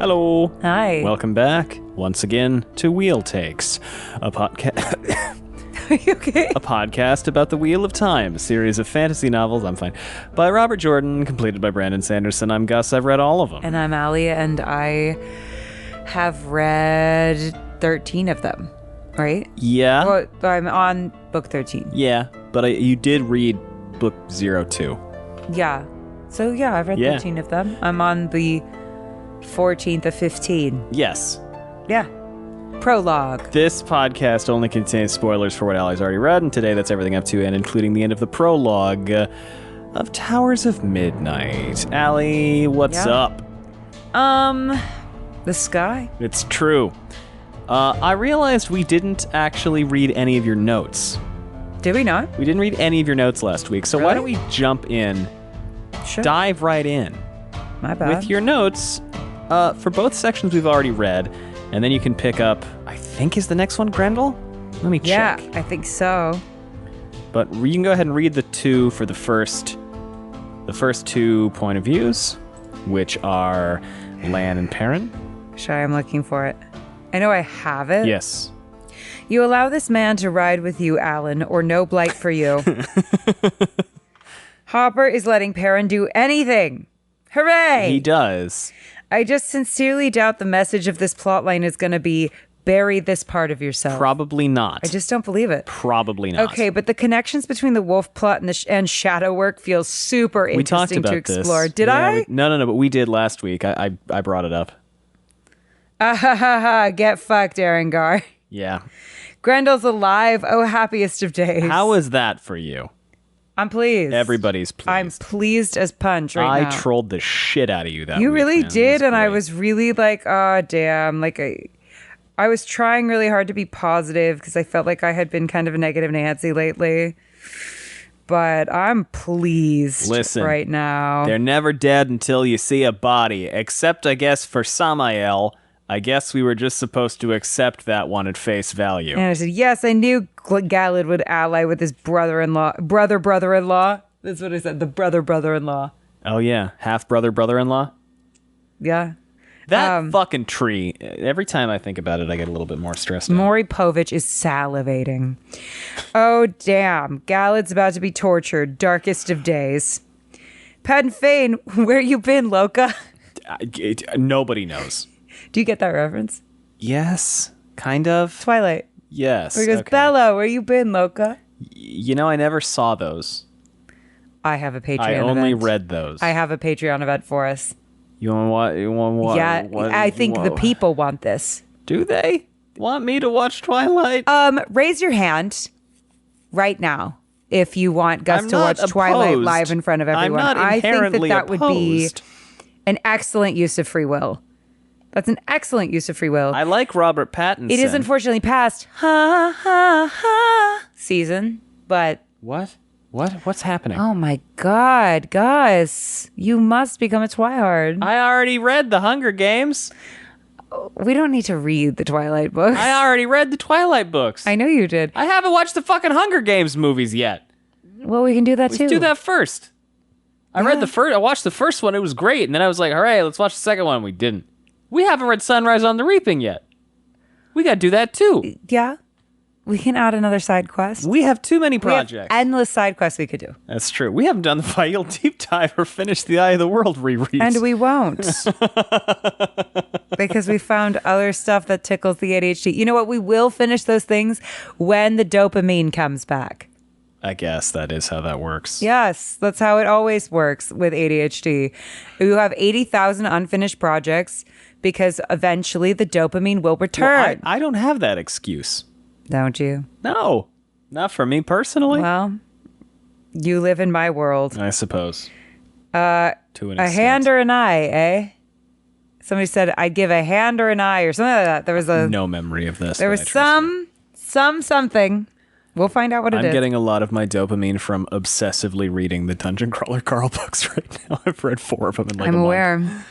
Hello. Hi. Welcome back once again to Wheel Takes, a podcast. Are you okay? A podcast about the Wheel of Time, a series of fantasy novels. I'm fine. By Robert Jordan, completed by Brandon Sanderson. I'm Gus. I've read all of them. And I'm Allie, and I have read 13 of them, right? Yeah. Well, I'm on book 13. Yeah, but you did read book 02. Yeah. So, yeah, I've read 13 of them. I'm on the 14th of 15. Yes. Yeah. Prologue. This podcast only contains spoilers for what Allie's already read, and today that's everything up to and including the end of the prologue of Towers of Midnight. Allie, what's up? The sky. It's true. I realized we didn't actually read any of your notes. Did we not? We didn't read any of your notes last week, so why don't we jump in, dive right in. My bad. With your notes, for both sections we've already read, and then you can pick up, I think is the next one, Grendel? Let me check. Yeah, I think so. But you can go ahead and read the two for the first 2 point of views, which are Lan and Perrin. Shy, I'm looking for it. I know I have it. Yes. You allow this man to ride with you, Alan, or no blight for you. Hopper is letting Perrin do anything. Hooray! He does. I just sincerely doubt the message of this plotline is going to be bury this part of yourself. Probably not. I just don't believe it. Probably not. Okay, but the connections between the wolf plot and shadow work feels super interesting to explore. This. Did I? No, but we did last week. I brought it up. Get fucked, Erengar. Yeah. Grendel's alive. Oh, happiest of days. How is that for you? I'm pleased. Everybody's pleased. I'm pleased as punch right now. I trolled the shit out of you that You week, really man. did, and I was really like, oh, damn. Like, I was trying really hard to be positive because I felt like I had been kind of a negative Nancy lately. But I'm pleased right now. They're never dead until you see a body, except, I guess, for Samael. I guess we were just supposed to accept that one at face value. And I said, yes, I knew Galad would ally with his brother-in-law. Brother-in-law? That's what I said, the brother-in-law. Oh, yeah. Half-brother-brother-in-law? Yeah. That fucking tree. Every time I think about it, I get a little bit more stressed out. Maury Povich is salivating. Oh, damn. Galad's about to be tortured. Darkest of days. Padden Fane, where you been, Loka? Nobody knows. Do you get that reference? Yes, kind of. Twilight. Yes. Where he goes, Bella, where you been, Loka? You know, I never saw those. I have a Patreon I event. only read those. I have a Patreon event for us. You want what? You want what? Yeah, what, I think the people want this. Do they want me to watch Twilight? Raise your hand right now if you want Gus to watch Twilight live in front of everyone. I'm not inherently I think that would be an excellent use of free will. That's an excellent use of free will. I like Robert Pattinson. It is unfortunately past season, but What's happening? Oh my God, Gus, you must become a Twihard. I already read the Hunger Games. We don't need to read the Twilight books. I already read the Twilight books. I know you did. I haven't watched the fucking Hunger Games movies yet. Well, we can do that too. Let's do that first. I watched the first one. It was great. And then I was like, all right, let's watch the second one. We didn't. We haven't read Sunrise on the Reaping yet. We got to do that too. Yeah. We can add another side quest. We have too many projects. We have endless side quests we could do. That's true. We haven't done the Vial Deep Dive or finished the Eye of the World rereads. And we won't. Because we found other stuff that tickles the ADHD. You know what? We will finish those things when the dopamine comes back. I guess that is how that works. Yes, that's how it always works with ADHD. You have 80,000 unfinished projects because eventually the dopamine will return. Well, I don't have that excuse. Don't you? No, not for me personally. Well, you live in my world. I suppose. A hand or an eye, eh? Somebody said I'd give a hand or an eye or something like that. There was no memory of this. There was something. We'll find out what it is. I'm getting a lot of my dopamine from obsessively reading the Dungeon Crawler Carl books right now. I've read 4 of them in like a month. I'm aware.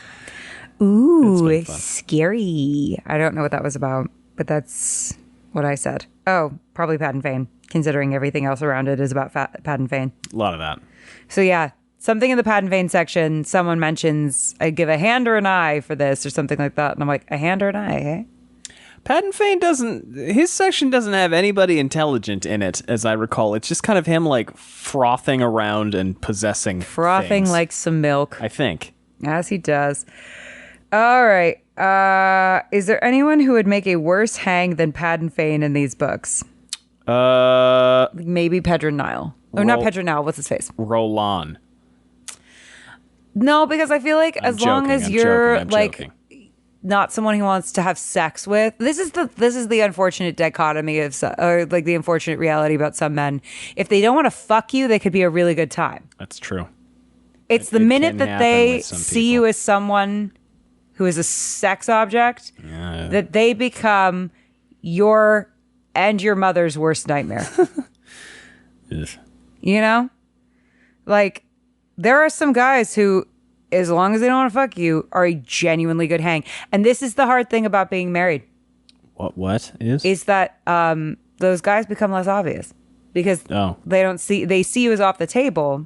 Ooh, scary. I don't know what that was about, but that's what I said. Oh, probably Padden Fane, considering everything else around it is about Padden Fane. A lot of that. So yeah, something in the Pad and Vein section, someone mentions, I give a hand or an eye for this or something like that. And I'm like, a hand or an eye, eh? Patton Fane his section doesn't have anybody intelligent in it, as I recall. It's just kind of him, like, frothing around and possessing Frothing things, like some milk. I think. As he does. All right. Is there anyone who would make a worse hang than Patton Fane in these books? Maybe Pedro Nile. Or not Pedro Nile. What's his face? Roland. No, because I feel like as long as you're joking. Not someone who wants to have sex with. This is the unfortunate dichotomy of or like the unfortunate reality about some men. If they don't want to fuck you, they could be a really good time. That's true. It's the minute that they see you as someone who is a sex object that they become your and your mother's worst nightmare. You know? Like, there are some guys who, as long as they don't want to fuck you, are a genuinely good hang. And this is the hard thing about being married. What is? Is that those guys become less obvious because they see you as off the table.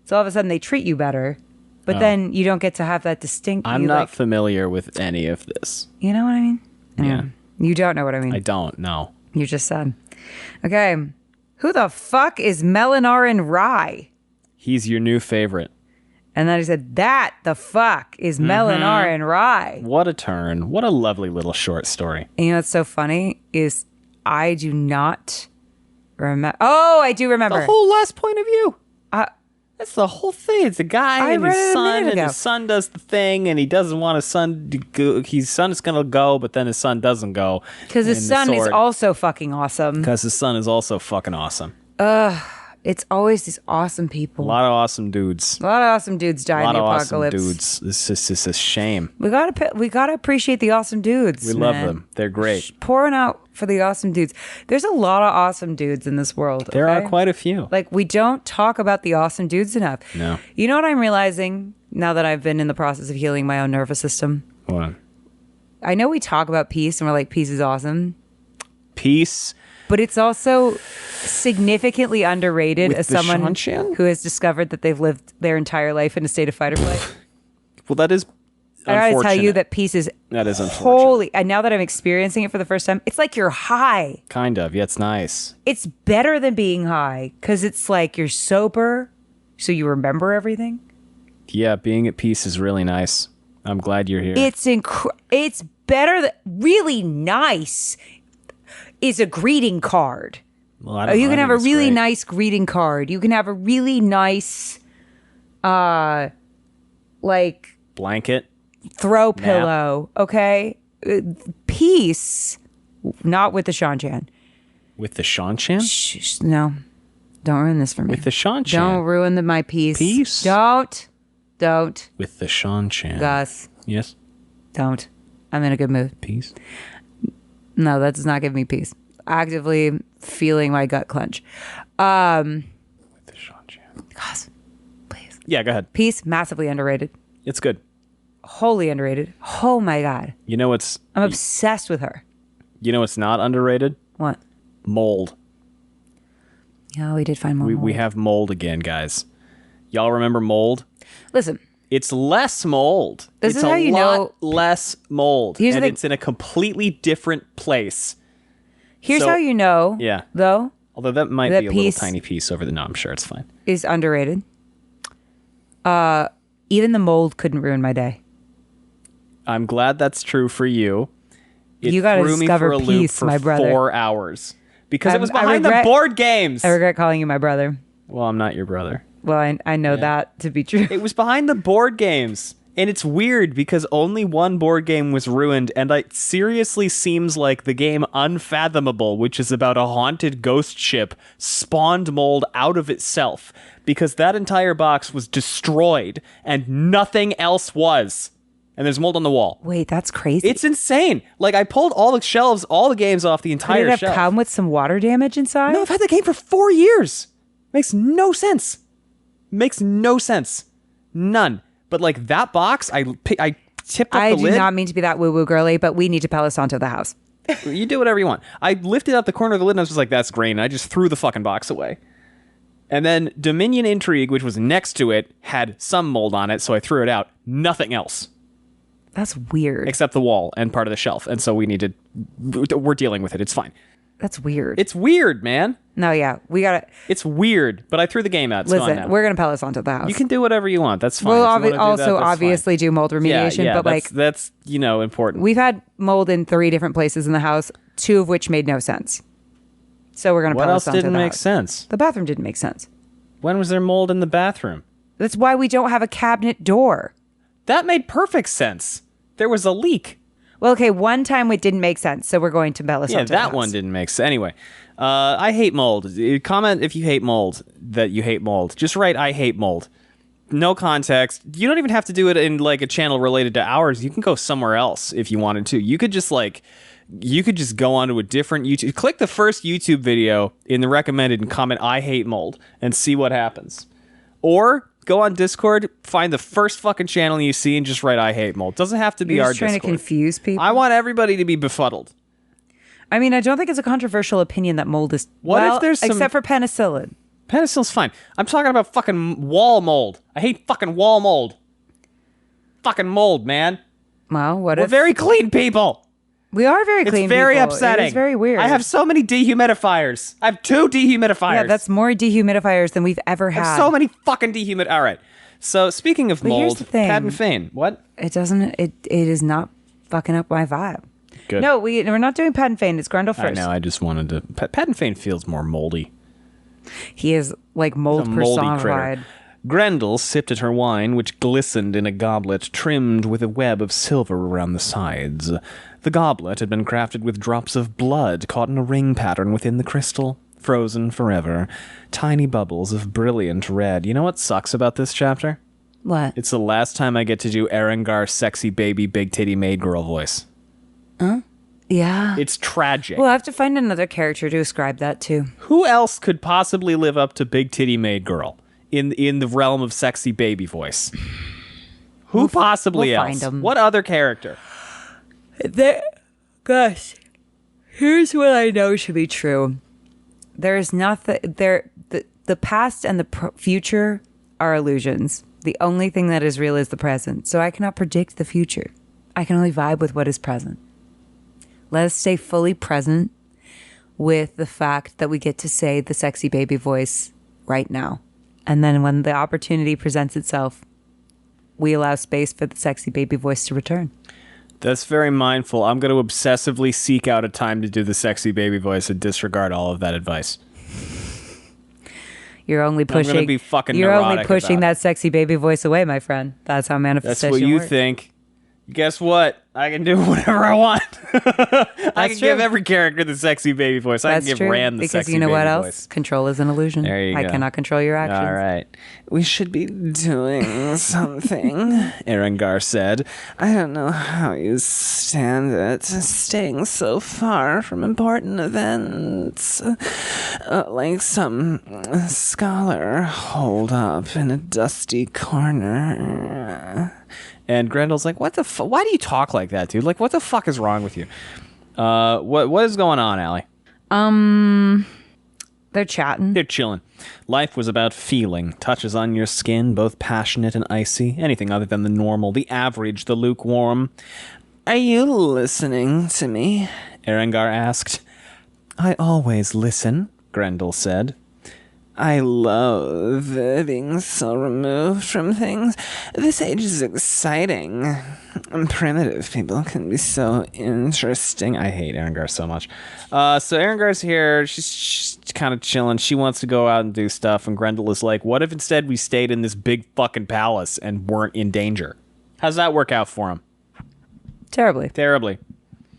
So all of a sudden they treat you better, but then you don't get to have that distinct. I'm not familiar with any of this. You know what I mean? Yeah. You don't know what I mean. I don't know. You just said. Okay. Who the fuck is Malenerin Rai? He's your new favorite. And then he said, that the fuck is Malenerin Rai. What a turn. What a lovely little short story. And you know what's so funny is I do not remember. Oh, I do remember. The whole last point of view. That's the whole thing. It's a guy and his son, and his son does the thing, and he doesn't want his son to go. His son is going to go, but then his son doesn't go. Because his son is also fucking awesome. Because his son is also fucking awesome. It's always these awesome people. A lot of awesome dudes. A lot of awesome dudes die in the apocalypse. A lot of awesome dudes. This is just a shame. We gotta appreciate the awesome dudes. We love them. They're great. Pouring out for the awesome dudes. There's a lot of awesome dudes in this world. There are quite a few. Like, we don't talk about the awesome dudes enough. No. You know what I'm realizing now that I've been in the process of healing my own nervous system? What? I know we talk about peace and we're like, peace is awesome. Peace. But it's also significantly underrated as someone who has discovered that they've lived their entire life in a state of fight or flight. Well, that is I gotta tell you that peace is unfortunate. Holy. And now that I'm experiencing it for the first time, it's like you're high. Kind of. Yeah, it's nice. It's better than being high because it's like you're sober, so you remember everything. Yeah, being at peace is really nice. I'm glad you're here. It's better than really nice. Is a greeting card. Well, you can have a really nice greeting card. You can have a really nice, like blanket, throw pillow. Okay, peace. Not with the Shanchan. With the Shanchan? No, don't ruin this for me. With the Shanchan. Don't ruin my peace. Peace. Don't. With the Shanchan. Gus. Yes. Don't. I'm in a good mood. Peace. No, that does not give me peace. Actively feeling my gut clench. With the Shanchan. Gus, please. Yeah, go ahead. Peace, massively underrated. It's good. Wholly underrated. Oh my God. You know what's... I'm obsessed with her. You know what's not underrated? What? Mold. Yeah, we did find more mold. We have mold again, guys. Y'all remember mold? Listen. It's less mold. This is how you know. Less mold. And it's in a completely different place. Here's how you know. Yeah. Though. Although that might be a little tiny piece over the... No, I'm sure it's fine. Is underrated. Even the mold couldn't ruin my day. I'm glad that's true for you. You got to discover peace, my brother. 4 hours. Because it was behind the board games. I regret calling you my brother. Well, I'm not your brother. Well, I know that to be true. It was behind the board games. And it's weird because only one board game was ruined, and it seriously seems like the game Unfathomable, which is about a haunted ghost ship, spawned mold out of itself. Because that entire box was destroyed, and nothing else was. And there's mold on the wall. Wait, that's crazy. It's insane. Like, I pulled all the shelves, all the games off the entire shelf. Did it have come with some water damage inside? No, I've had the game for 4 years. Makes no sense. Makes no sense. None. But like that box, I tipped up the lid. I do not mean to be that woo-woo girly, but we need to Palo Santo the house. You do whatever you want. I lifted up the corner of the lid and I was just like, that's green. And I just threw the fucking box away. And then Dominion Intrigue, which was next to it, had some mold on it, so I threw it out. Nothing else. That's weird. Except the wall and part of the shelf. And so we're dealing with it. It's fine. That's weird. It's weird, man. No, yeah. We got to... It's weird, but I threw the game out. It's gone now. Listen, we're going to Palace onto the house. You can do whatever you want. That's fine. We'll also obviously do mold remediation, yeah, but that's important. We've had mold in 3 different places in the house, 2 of which made no sense. So we're going to Palace onto the house. What else didn't make sense? The bathroom didn't make sense. When was there mold in the bathroom? That's why we don't have a cabinet door. That made perfect sense. There was a leak. Well, okay, one time it didn't make sense, so we're going to Palace onto the house. Yeah, that one didn't make sense. Anyway, I hate mold. Comment if you hate mold, that you hate mold. Just write, I hate mold. No context. You don't even have to do it in like a channel related to ours. You can go somewhere else if you wanted to. You could just go onto a different YouTube. Click the first YouTube video in the recommended and comment, I hate mold, and see what happens. Or go on Discord, find the first fucking channel you see, and just write, I hate mold. Doesn't have to be You're our just trying Discord. to confuse people. I want everybody to be befuddled. I mean, I don't think it's a controversial opinion that mold is... What if there's some... Except for penicillin. Penicillin's fine. I'm talking about fucking wall mold. I hate fucking wall mold. Fucking mold, man. Well, what We're if... very clean people. We are very clean It's very people. upsetting. It's very weird. I have so many dehumidifiers. I have 2 dehumidifiers. Yeah, that's more dehumidifiers than we've ever I had. have so many fucking All right. So speaking of mold, here's the thing. Pat and Fane. What? It doesn't... It is not fucking up my vibe. Good. No, we're not doing Pat and Fane. It's Grundle first. I know. I just wanted to... Pat and Fane feels more moldy. He is like mold He's a moldy personified. critter. Grendel sipped at her wine, which glistened in a goblet trimmed with a web of silver around the sides. The goblet had been crafted with drops of blood caught in a ring pattern within the crystal, frozen forever. Tiny bubbles of brilliant red. You know what sucks about this chapter? What? It's the last time I get to do Erengar's sexy baby big titty maid girl voice. Yeah. It's tragic. We'll have to find another character to ascribe that to. Who else could possibly live up to big titty maid girl in the realm of sexy baby voice? Who possibly we'll else? find 'em. What other character? Gosh, here's what I know should be true. There is nothing there. The past and the future are illusions. The only thing that is real is the present. So I cannot predict the future. I can only vibe with what is present. Let us stay fully present with the fact that we get to say the sexy baby voice right now. And then when the opportunity presents itself, we allow space for the sexy baby voice to return. That's very mindful. I'm going to obsessively seek out a time to do the sexy baby voice and disregard all of that advice. You're only pushing. I'm going to be fucking You're only neurotic pushing about that sexy baby voice away, my friend. That's how That's manifestation what you works. think. Guess what? I can do whatever I want. I can true. give every character the sexy baby voice. I That's can give true. Rand the because sexy you know baby what else? voice. Control is an illusion. There you I go. cannot control your actions. All right. We should be doing something, Erengar said. I don't know how you stand it, staying so far from important events. Like some scholar holed up in a dusty corner. And Grendel's like, what the fuck? Why do you talk like that, dude? Like, what the fuck is wrong with you? What is going on, Allie? They're chatting. They're chilling. Life was about feeling. Touches on your skin, both passionate and icy. Anything other than the normal, the average, the lukewarm. Are you listening to me? Erengar asked. I always listen, Grendel said. I love being so removed from things. This age is exciting. Primitive people can be so interesting. I hate Erengar so much. So Erengar's here. She's kind of chilling. She wants to go out and do stuff. And Grendel is like, what if instead we stayed in this big fucking palace and weren't in danger? How's that work out for him? Terribly.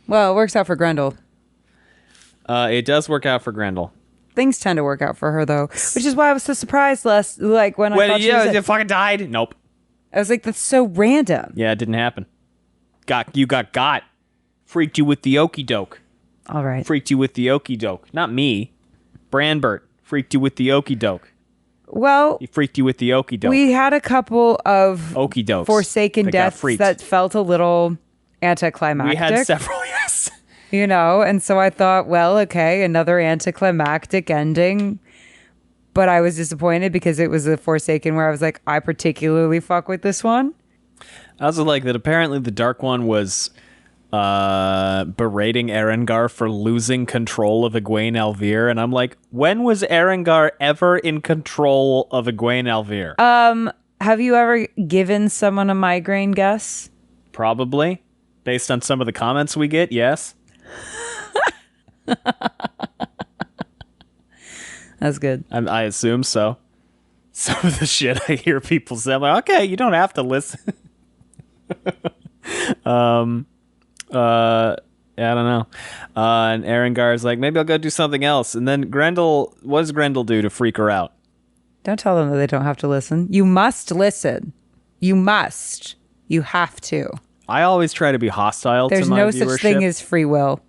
Well, it works out for Grendel. It does work out for Grendel. Things tend to work out for her, though, which is why I was so surprised when I thought she was you fucking died? Nope. I was like, that's so random. Yeah, it didn't happen. You got. Freaked you with the okey doke. All right. Freaked you with the okey doke. Not me. Branbert freaked you with the okey doke. Well, He freaked you with the okey doke. we had a couple of Okey dokes. forsaken that got deaths freaked. that felt a little anticlimactic. We had several, yes. You know, and so I thought, well, okay, another anticlimactic ending. but I was disappointed because it was a Forsaken where I was like, I particularly fuck with this one. I also like that apparently the Dark One was berating Erengar for losing control of Egwene Alvir, and I'm like, when was Erengar ever in control of Egwene Alvir? Have you ever given someone a migraine guess? Probably. Based on some of the comments we get, yes. That's good. I assume so. Some of the shit I hear people say, I'm like, okay, you don't have to listen. I don't know. And Erengar's like, maybe I'll go do something else. And then Grendel, what does Grendel do to freak her out? Don't tell them that they don't have to listen. You must listen. You must. You have to. I always try to be hostile There's to my viewership. no such thing as free will.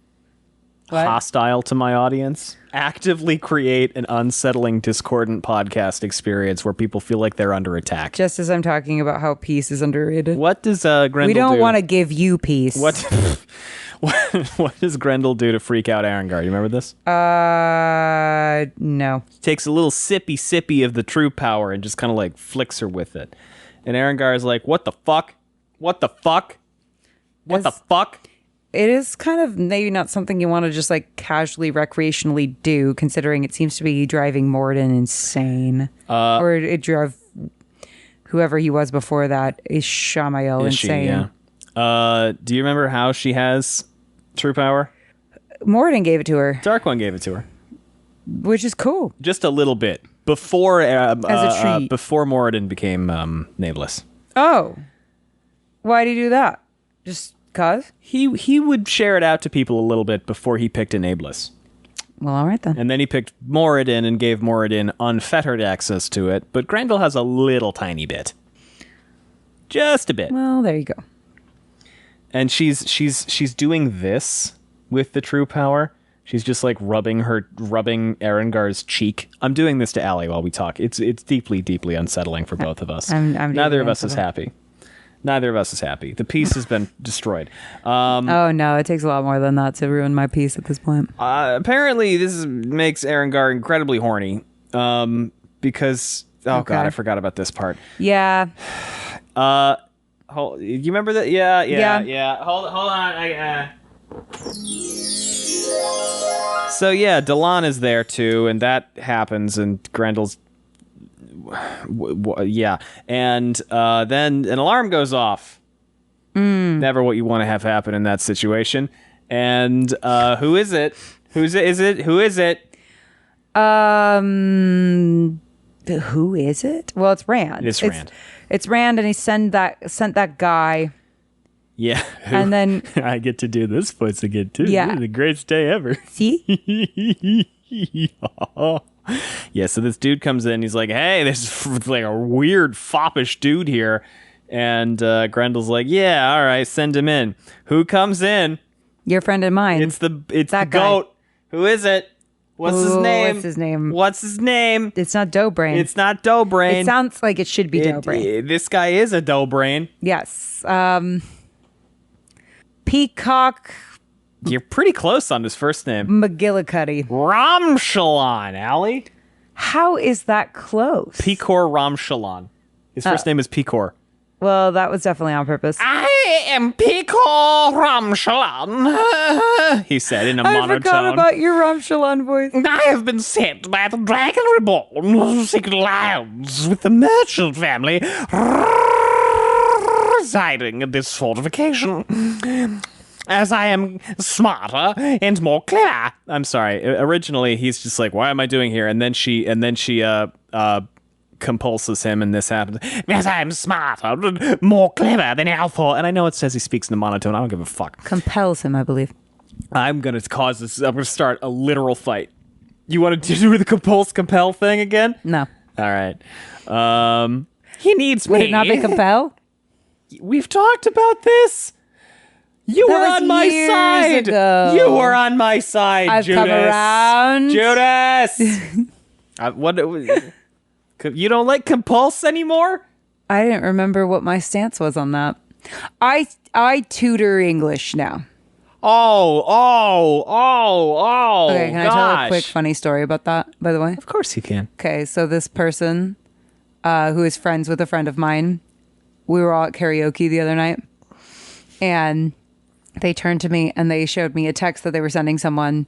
What? Hostile to my audience. Actively create an unsettling, discordant podcast experience where people feel like they're under attack. Just as I'm talking about how peace is underrated. What does Grendel do? We don't want to give you peace. What does Grendel do to freak out Erengar? You remember this? No. Takes a little sippy of the true power and just kind of like flicks her with it. And Erengar is like, what the fuck? What the fuck? What the fuck? It is kind of maybe not something you want to just like casually, recreationally do, considering it seems to be driving Moradin insane. Or it drove whoever he was before that, Ishamael, insane. Yeah. Do you remember how she has true power? Moradin gave it to her. Dark One gave it to her. Which is cool. Just a little bit. Before As a treat. Before Moradin became nameless. Oh. Why'd he do that? Just cause? He would share it out to people a little bit before he picked a nameless. Well, all right then. And then he picked Moradin and gave Moradin unfettered access to it, but Grendel has a little tiny bit. Just a bit. Well, there you go. And she's doing this with the true power. She's just like rubbing Erengar's cheek. I'm doing this to Allie while we talk. It's deeply, deeply unsettling for both of us. Neither of us is happy. Neither of us is happy. The peace has been destroyed. Oh no, it takes a lot more than that to ruin my peace at this point. Apparently, this makes Erengar incredibly horny. Because God, I forgot about this part. Yeah. You remember that? Yeah. Hold on. So yeah, Delan is there too, and that happens, and Grendel's yeah, and then an alarm goes off. Never what you want to have happen in that situation. And who is it? Who is it? Who is it? Who is it? Well, it's Rand. It's Rand. It's Rand, and he sent that guy. Yeah. And then I get to do this voice again too. Yeah. This is the greatest day ever. See? Yeah, so this dude comes in, he's like, hey, there's like a weird foppish dude here. And Grendel's like, yeah, all right, send him in. Who comes in? Your friend and mine. It's the that goat. Who is it? What's his name? What's his name? It's not Doughbrain. It's not Doughbrain. It sounds like it should be Doughbrain. This guy is a Doughbrain. Yes. Peacock. You're pretty close on his first name. McGillicuddy. Ramshalon, Allie. How is that close? Picor Ramshalon. His first name is Picor. Well, that was definitely on purpose. I am Picor Ramshalon, he said in a monotone. I forgot about your Ramshalon voice. I have been sent by the Dragon Reborn to seek alliance with the merchant family residing in this fortification. As I am smarter and more clever. I'm sorry. Originally, he's just like, "Why am I doing here?" And then she compulses him, and this happens. As I am smarter and more clever than Althor. And I know it says he speaks in a monotone. I don't give a fuck. Compels him, I believe. I'm gonna cause this. I'm gonna start a literal fight. You want to do the compel thing again? No. All right. He needs me. Would it not be compel? We've talked about this. You were on my side. You were on my side, I've Judas. come around. Judas. What? You don't like compulse anymore? I didn't remember what my stance was on that. I tutor English now. Okay, can I tell a quick funny story about that, by the way? Of course you can. Okay, so this person who is friends with a friend of mine, we were all at karaoke the other night, and they turned to me and they showed me a text that they were sending someone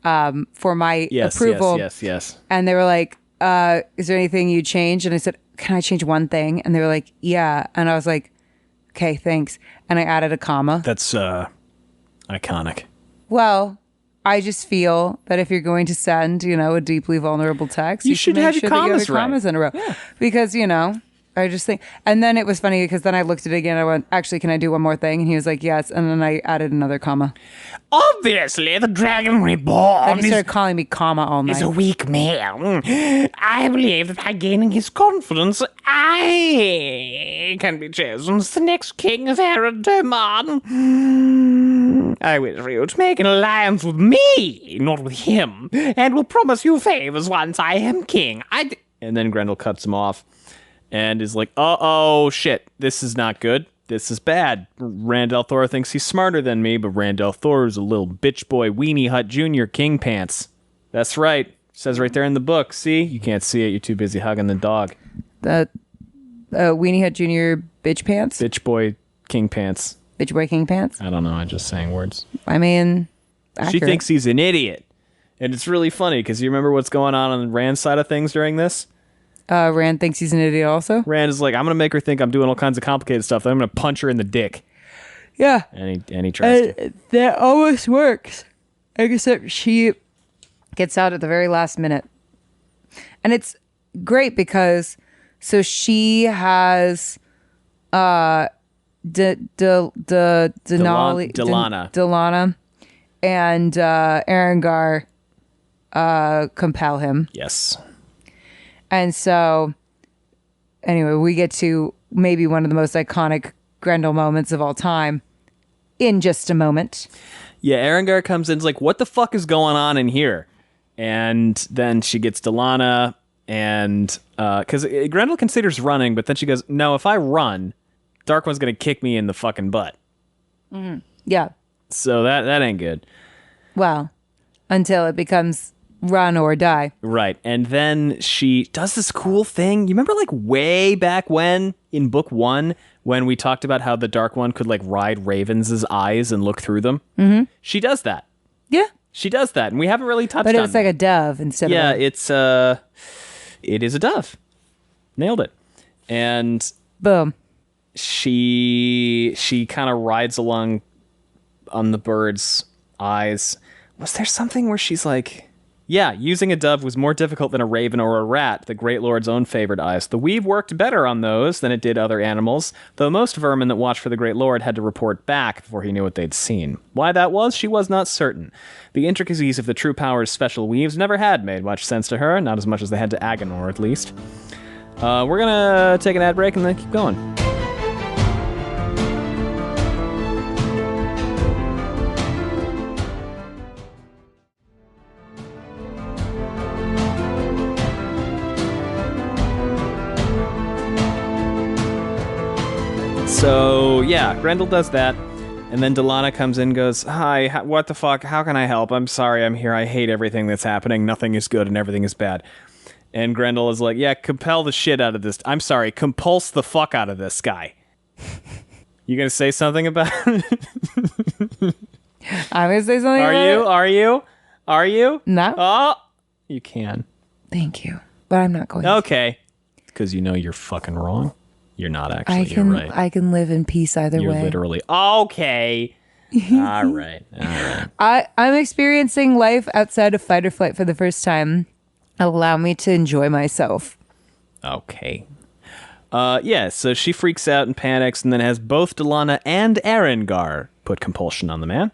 for my approval. Yes. And they were like, is there anything you change? And I said, can I change one thing? And they were like, yeah. And I was like, okay, thanks. And I added a comma. That's iconic. Well, I just feel that if you're going to send, a deeply vulnerable text, you should make have sure your that you have commas your commas in a row. Yeah. Because, I just think, and then it was funny because then I looked at it again. I went, actually, can I do one more thing? And he was like, yes. And then I added another comma. Obviously, the Dragon Reborn Then he started calling me comma all night. is a weak man. I believe that by gaining his confidence, I can be chosen as the next king of Eredeman. I wish you to make an alliance with me, not with him, and will promise you favors once I am king. And then Grendel cuts him off and is like, uh-oh, shit, this is not good. This is bad. Randall Thor thinks he's smarter than me, but Randall Thor is a little bitch boy weenie hut junior king pants. That's right. Says right there in the book. See? You can't see it. You're too busy hugging the dog. The Weenie Hut Junior bitch pants? Bitch boy king pants. Bitch boy king pants? I don't know. I'm just saying words. I mean, accurate. She thinks he's an idiot. And it's really funny because you remember what's going on Rand's side of things during this? Rand thinks he's an idiot also? Rand is like, I'm going to make her think I'm doing all kinds of complicated stuff. Then I'm going to punch her in the dick. Yeah. And he tries to. That almost works. Except she gets out at the very last minute. And it's great because so she has Delana and Arengar compel him. Yes. And so, anyway, we get to maybe one of the most iconic Grendel moments of all time in just a moment. Yeah, Arengar comes in and is like, what the fuck is going on in here? And then she gets Delana, and because Grendel considers running, but then she goes, no, if I run, Dark One's going to kick me in the fucking butt. Mm-hmm. Yeah. So that ain't good. Well, until it becomes run or die. Right. And then she does this cool thing. You remember like way back when in book 1 when we talked about how the Dark One could like ride ravens' eyes and look through them? Mm-hmm. She does that. Yeah. She does that. And we haven't really touched on it. But it was like a dove instead of it is a dove. Nailed it. And boom. She kind of rides along on the bird's eyes. Was there something where she's like, yeah, using a dove was more difficult than a raven or a rat, the Great Lord's own favored eyes. The weave worked better on those than it did other animals, though most vermin that watched for the Great Lord had to report back before he knew what they'd seen. Why that was, she was not certain. The intricacies of the True Power's special weaves never had made much sense to her, not as much as they had to Agenor, at least. We're gonna take an ad break and then keep going. So, yeah, Grendel does that, and then Delana comes in and goes, hi, what the fuck, how can I help? I'm sorry, I'm here, I hate everything that's happening, nothing is good and everything is bad. And Grendel is like, yeah, compel the shit out of this, compulse the fuck out of this guy. You gonna say something about it? I'm gonna say something about it. Are you? No. Oh, you can. Thank you, but I'm not going to. Okay. Because you know you're fucking wrong. You're not actually. You're right. I can live in peace either You're way. literally okay. All right. I'm experiencing life outside of fight or flight for the first time. Allow me to enjoy myself. Okay. Yeah. So she freaks out and panics, and then has both Delana and Arengar put compulsion on the man.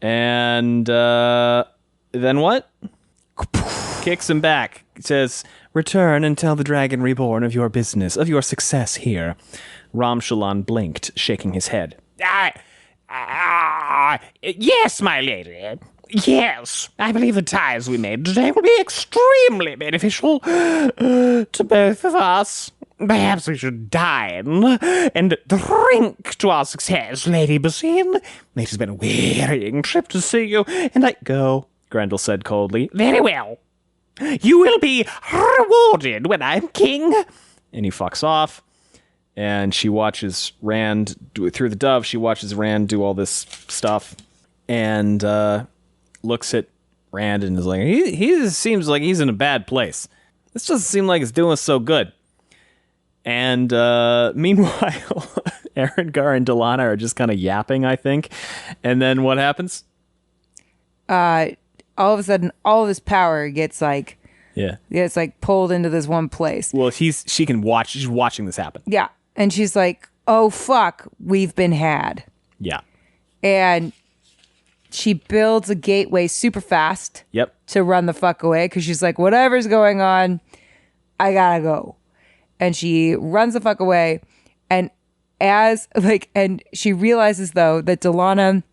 And then what? Kicks him back. Says, return and tell the Dragon Reborn of your business, of your success here. Ram Shallan blinked, shaking his head. Yes, my lady. Yes, I believe the ties we made today will be extremely beneficial to both of us. Perhaps we should dine and drink to our success, Lady Basine. It has been a wearying trip to see you, and I... Go, Grendel said coldly. Very well. You will be rewarded when I'm king. And he fucks off. And she watches Rand through the dove. She watches Rand do all this stuff, and looks at Rand and is like, he seems like he's in a bad place. This doesn't seem like it's doing so good. And meanwhile, Ermengar and Delana are just kind of yapping, I think. And then what happens? All of a sudden, all of his power gets like, Yeah. it's like pulled into this one place. Well, she's watching this happen. Yeah. And she's like, oh, fuck, we've been had. Yeah. And she builds a gateway super fast Yep. to run the fuck away because she's like, whatever's going on, I gotta go. And she runs the fuck away. And and she realizes though that Delana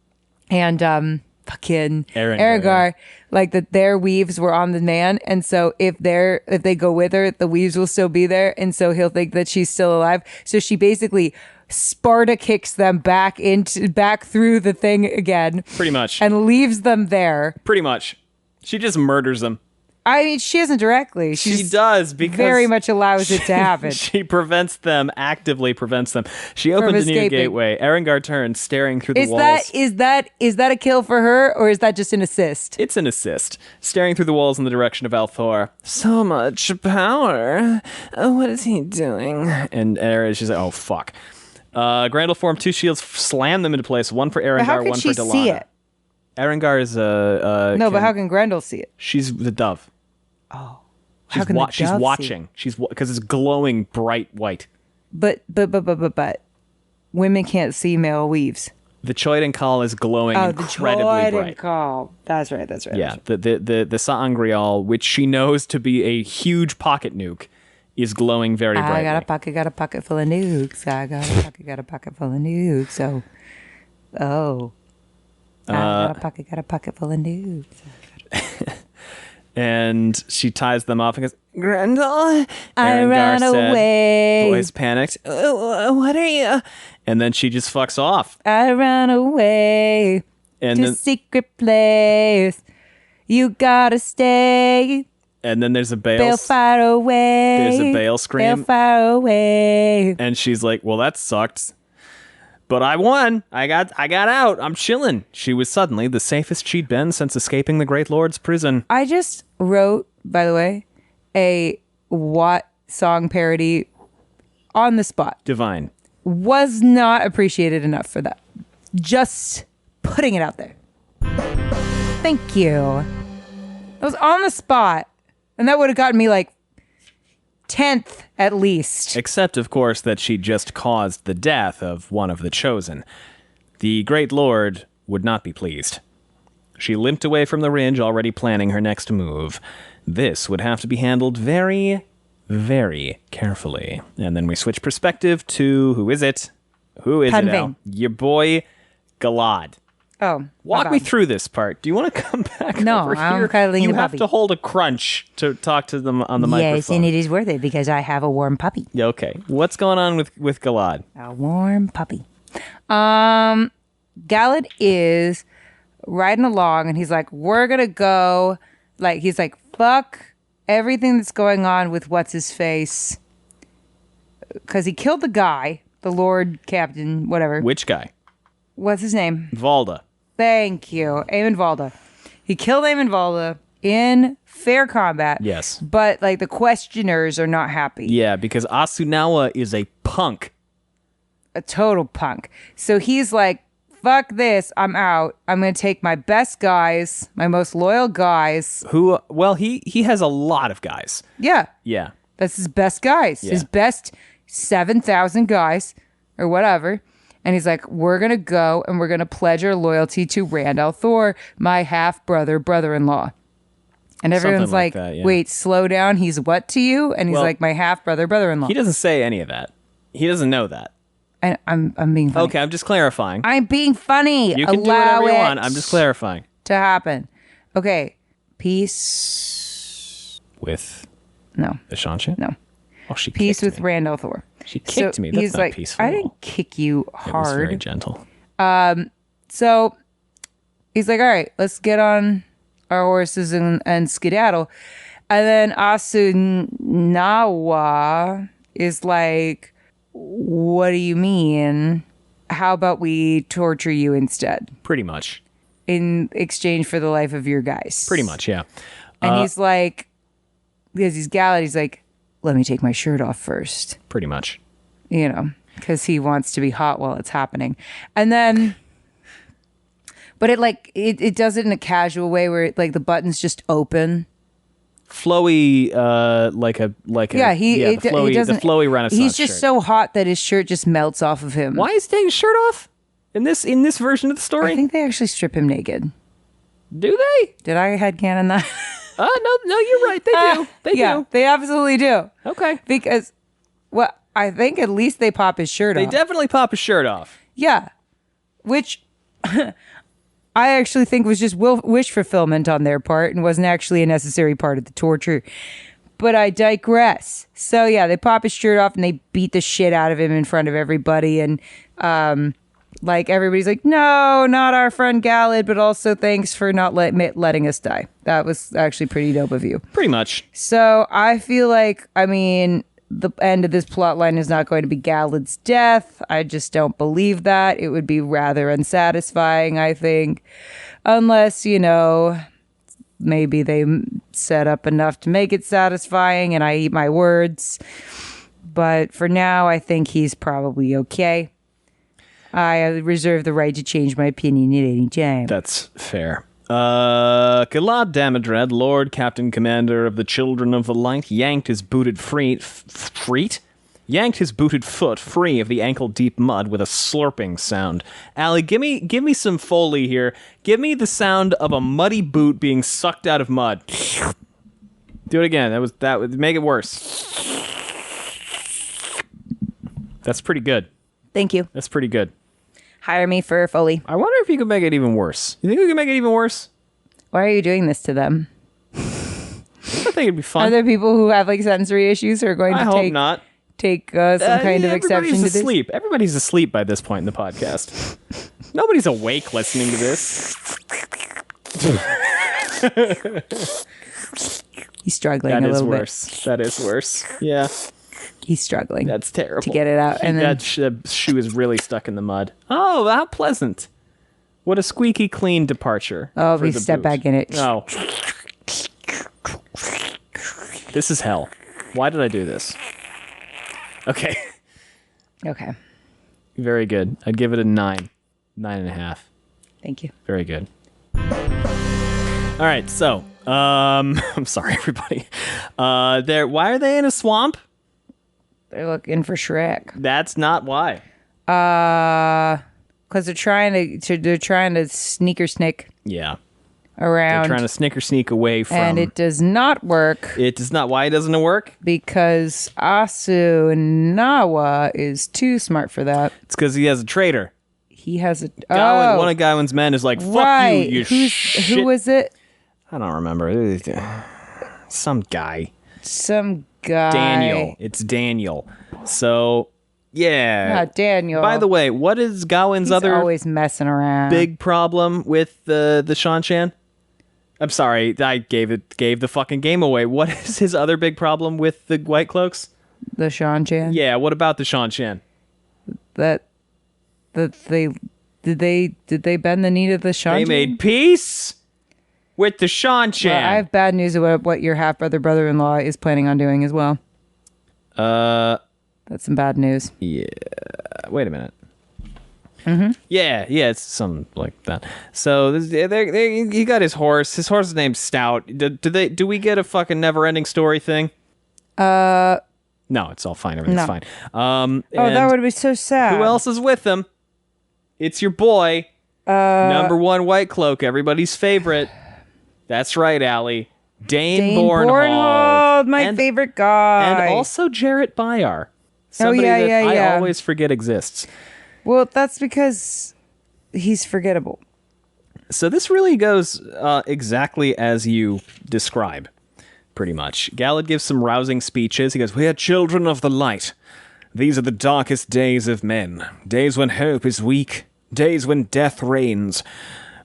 and fucking Ermengar, like that their weaves were on the man, and so if they go with her, the weaves will still be there, and so he'll think that she's still alive. So she basically Sparta kicks them back through the thing again, Pretty much. and leaves them there. Pretty much. She just murders them. I mean, she isn't directly. She does, because very much allows it to happen. She actively prevents them. She opened a new escaping. gateway. Ermengar turns, staring through the walls. Is that a kill for her, or is that just an assist? It's an assist. Staring through the walls in the direction of Althor. So much power. What is he doing? And she's like, oh, fuck. Grendel formed two shields, slammed them into place. One for But Ermengar, how can one she for Delana. see it? Ermengar is But how can Grendel see it? She's the dove. How can the She's dove see watching. Because it's glowing bright white. But women can't see male weaves. The Choid Call is glowing incredibly bright. Call. That's right. Yeah, the Sa'angreal, which she knows to be a huge pocket nuke, is glowing very brightly. I got a pocket full of nukes. I got a pocket full of nukes. I got a pocket full of nukes. And she ties them off and goes, Grendel? I ran away. Boys panicked. What are you? And then she just fucks off. I ran away And to then, a secret place. You gotta stay. and then there's a Bail bail. far away. There's a bail scream. Bail far away. And she's like, well, that sucked. But I won. I got out. I'm chilling. She was suddenly the safest she'd been since escaping the Great Lord's prison. I just wrote, by the way, a Watt song parody on the spot. Divine. Was not appreciated enough for that. Just putting it out there. Thank you. I was on the spot, and that would have gotten me like 10th at least. Except, of course, that she just caused the death of one of the chosen. The Great Lord would not be pleased. She limped away from the ridge, already planning her next move. This would have to be handled very, very carefully. And then we switch perspective to, who is it? Who is it, Al? Punving. Your boy, Galad. Oh, Walk me through this part. Do you want to come back No, over I'm here? cuddling You the have puppy. to hold a crunch to talk to them on the microphone. Yes, and it is worth it because I have a warm puppy. Yeah, okay. What's going on with Galad? A warm puppy. Galad is riding along, and he's like, we're gonna go. Like, he's like, fuck everything that's going on with what's his face, because he killed the guy, the Lord Captain, whatever. Which guy? What's his name? Valda. Thank you, Eamon Valda. He killed Eamon Valda in fair combat. Yes. But like the questioners are not happy. Yeah, because Asunawa is a punk. A total punk. So he's like, fuck this, I'm out. I'm going to take my best guys, my most loyal guys. Who, well, he has a lot of guys. Yeah, Yeah. that's his best guys. Yeah. His best 7,000 guys or whatever. And he's like, we're going to go and we're going to pledge our loyalty to Rand al'Thor, my half-brother, brother-in-law. And everyone's Something like like, that, yeah. wait, slow down. He's what to you? And he's Well, like, my half-brother, brother-in-law. He doesn't say any of that. He doesn't know that. And I'm being funny. Okay, I'm just clarifying. I'm being funny. You can do Allow whatever you it want. I'm just clarifying. to happen. Okay. Peace. With No. the Shancha? No. Oh, she peace kicked with me. Randall Thor. She kicked me. That's he's not like, peaceful. I didn't kick you hard. It was very gentle. So he's like, all right, let's get on our horses and skedaddle. And then Asunawa is like, what do you mean? How about we torture you instead Pretty much. in exchange for the life of your guys? Pretty much, yeah. And he's like, because he's Galad, he's like, let me take my shirt off first. Pretty much. You know, because he wants to be hot while it's happening. And then, but it does it in a casual way where like the buttons just open. Flowy, Yeah, he doesn't. the flowy Renaissance He's just shirt. so hot that his shirt just melts off of him. Why is he taking his shirt off in this version of the story? I think they actually strip him naked. Do they? Did I headcanon that? No, you're right. They do. They yeah, do. they absolutely do. Okay. Because, well, I think at least they pop his shirt They off. definitely pop his shirt off. Yeah, which I actually think was just wish fulfillment on their part and wasn't actually a necessary part of the torture. But I digress. So yeah, they pop his shirt off and they beat the shit out of him in front of everybody. And like everybody's like, no, not our friend Galad, but also thanks for not letting us die. That was actually pretty dope of you. Pretty much. So I feel like, I mean, the end of this plot line is not going to be Galad's death. I just don't believe that. It would be rather unsatisfying, I think. Unless, you know, maybe they set up enough to make it satisfying and I eat my words. But for now, I think he's probably okay. I reserve the right to change my opinion at any time. That's fair. Galad Damodred, Lord Captain Commander of the Children of the Light, yanked his booted yanked his booted foot free of the ankle-deep mud with a slurping sound. Allie, give me some Foley here. Give me the sound of a muddy boot being sucked out of mud. Do it again. That would make it worse. That's pretty good. Thank you. That's pretty good. Hire me for Foley. I wonder if you could make it even worse. You think we can make it even worse? Why are you doing this to them? I think it'd be fun. Are there people who have like sensory issues who are going to I hope not. take some kind of exception to this? Asleep. Everybody's asleep by this point in the podcast. Nobody's awake listening to this. He's struggling That a is little worse. That is worse. Yeah, bit. He's struggling. that's terrible. To get it out, and then- that shoe is really stuck in the mud. Oh, how pleasant! What a squeaky clean departure. Oh, for we the step boot. back in it. Oh, this is hell. Why did I do this? Okay, Okay. very good. I'd give it a 9.5. Thank you. Very good. All right, so I'm sorry, everybody. Why are they in a swamp? They're looking for Shrek. That's not why. Because they're trying to sneaker snick Yeah, around. they're trying to sneak away from. and it does not work It does not. Why doesn't it work? because Asunawa is too smart for that. It's because he has a traitor. He has a Gawain, one of Gawain's men is like, "Fuck right. you, you shit." Who was it? I don't remember. Some guy. Some guy. Daniel. It's Daniel. So, yeah. Not Daniel. By the way, what is Gawain's He's other always messing around. big problem with the Shanshan? I'm sorry, I gave the fucking game away. What is his other big problem with the White Cloaks? The Shanshan. Yeah, what about the Shanshan? That they did they bend the knee to the Shanshan? They made peace with the Shanshan. Well, I have bad news about what your half brother-in-law is planning on doing as well. That's some bad news. Yeah. Wait a minute. Mm-hmm. Yeah, it's something like that. So he got his horse. His horse is named Stout. Do we get a fucking never-ending story thing? No, it's all fine. Everything's No. fine. That would be so sad. Who else is with him? It's your boy, number one White Cloak, everybody's favorite. That's right, Allie. Dane Bornhold, my favorite guy. and also Jarrett Byar. Somebody yeah, that yeah, I yeah. always forget exists. Well, that's because he's forgettable. So this really goes exactly as you describe. pretty much. Galad gives some rousing speeches. He goes, "We are children of the light. These are the darkest days of men, days when hope is weak, days when death reigns.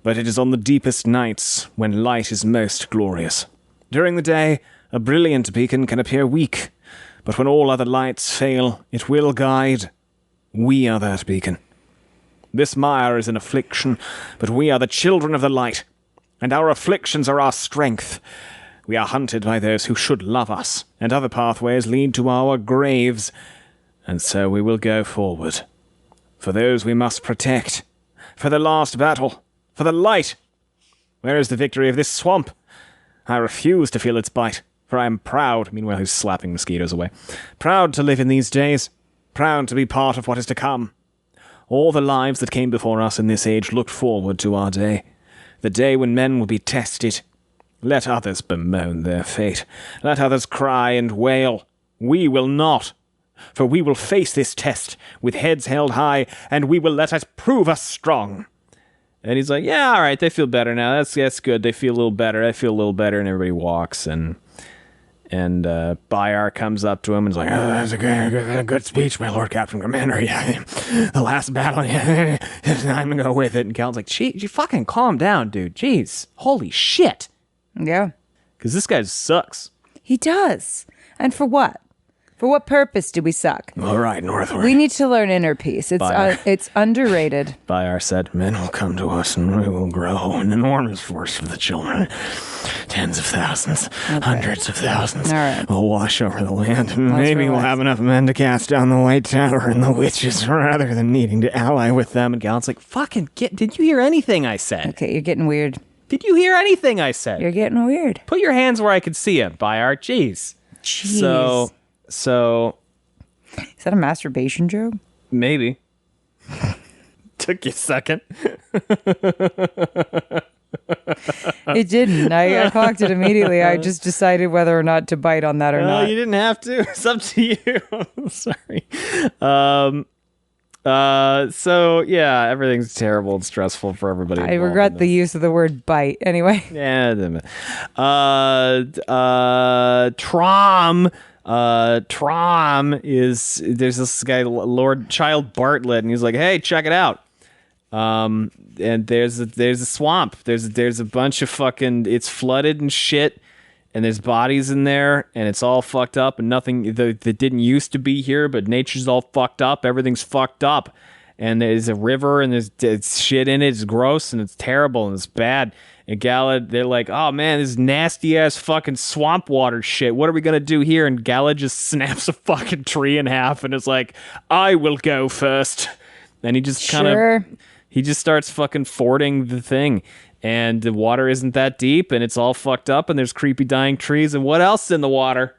But it is on the deepest nights when light is most glorious. During the day, a brilliant beacon can appear weak, but when all other lights fail, it will guide. We are that beacon. This mire is an affliction, but we are the children of the light, and our afflictions are our strength. We are hunted by those who should love us, and other pathways lead to our graves. And so we will go forward. For those we must protect. For the last battle. For the light. Where is the victory of this swamp? I refuse to feel its bite, for I am proud." Meanwhile, he's slapping mosquitoes away. "Proud to live in these days. Proud to be part of what is to come. All the lives that came before us in this age looked forward to our day. The day when men will be tested. Let others bemoan their fate. Let others cry and wail. We will not. For we will face this test with heads held high, and we will let it prove us strong." And he's like, "Yeah, all right, they feel better now. That's good. They feel a little better. I feel a little better." And everybody walks, and Bayar comes up to him and is like, "Oh, that's a good speech, my Lord Captain Commander. Yeah, the last battle, yeah, I'm going to go with it." And Cal's like, "Gee, you fucking calm down, dude. Jeez, holy shit." Yeah. Because this guy sucks. He does. And for what? For what purpose do we suck? All right, northward. We need to learn inner peace. It's underrated. Bayar said, "Men will come to us and we will grow an enormous force for the children. Tens of thousands, hundreds of thousands All right. will wash over the land. And maybe we'll have enough men to cast down the White Tower and the witches rather than needing to ally with them." And Galant's like, did you hear anything I said? Okay, you're getting weird. Did you hear anything I said? You're getting weird. Put your hands where I could see them, Bayar. Jeez. So... Is that a masturbation joke? Maybe. Took you a second. It didn't. I clocked it immediately. I just decided whether or not to bite on that or not. You didn't have to. It's up to you. Sorry. So yeah, everything's terrible and stressful for everybody. I regret the use of the word bite. Anyway. Yeah. ToM. There's this guy, Lord Child Bartlett, and he's like, "Hey, check it out." And there's a swamp. There's a bunch of fucking, it's flooded and shit, and there's bodies in there, and it's all fucked up, and nothing that didn't used to be here, but nature's all fucked up. Everything's fucked up, and there's a river, and there's shit in it. It's gross, and it's terrible, and it's bad. And Galad, they're like, "Oh man, this nasty ass fucking swamp water shit. What are we gonna do here?" And Galad just snaps a fucking tree in half, and is like, "I will go first." And he just he just starts fucking fording the thing. And the water isn't that deep, and it's all fucked up, and there's creepy dying trees. And what else in the water?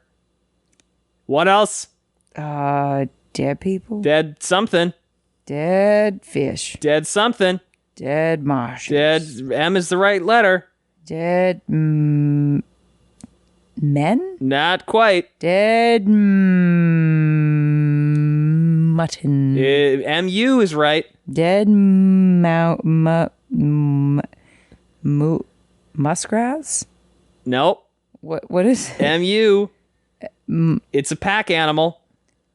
What else? Dead people? Dead something. Dead fish. Dead something. Dead marshes. Dead. M is the right letter. Dead men? Not quite. Dead mutton. MU is right. Dead muskrats? Nope. What is it? MU. It's a pack animal.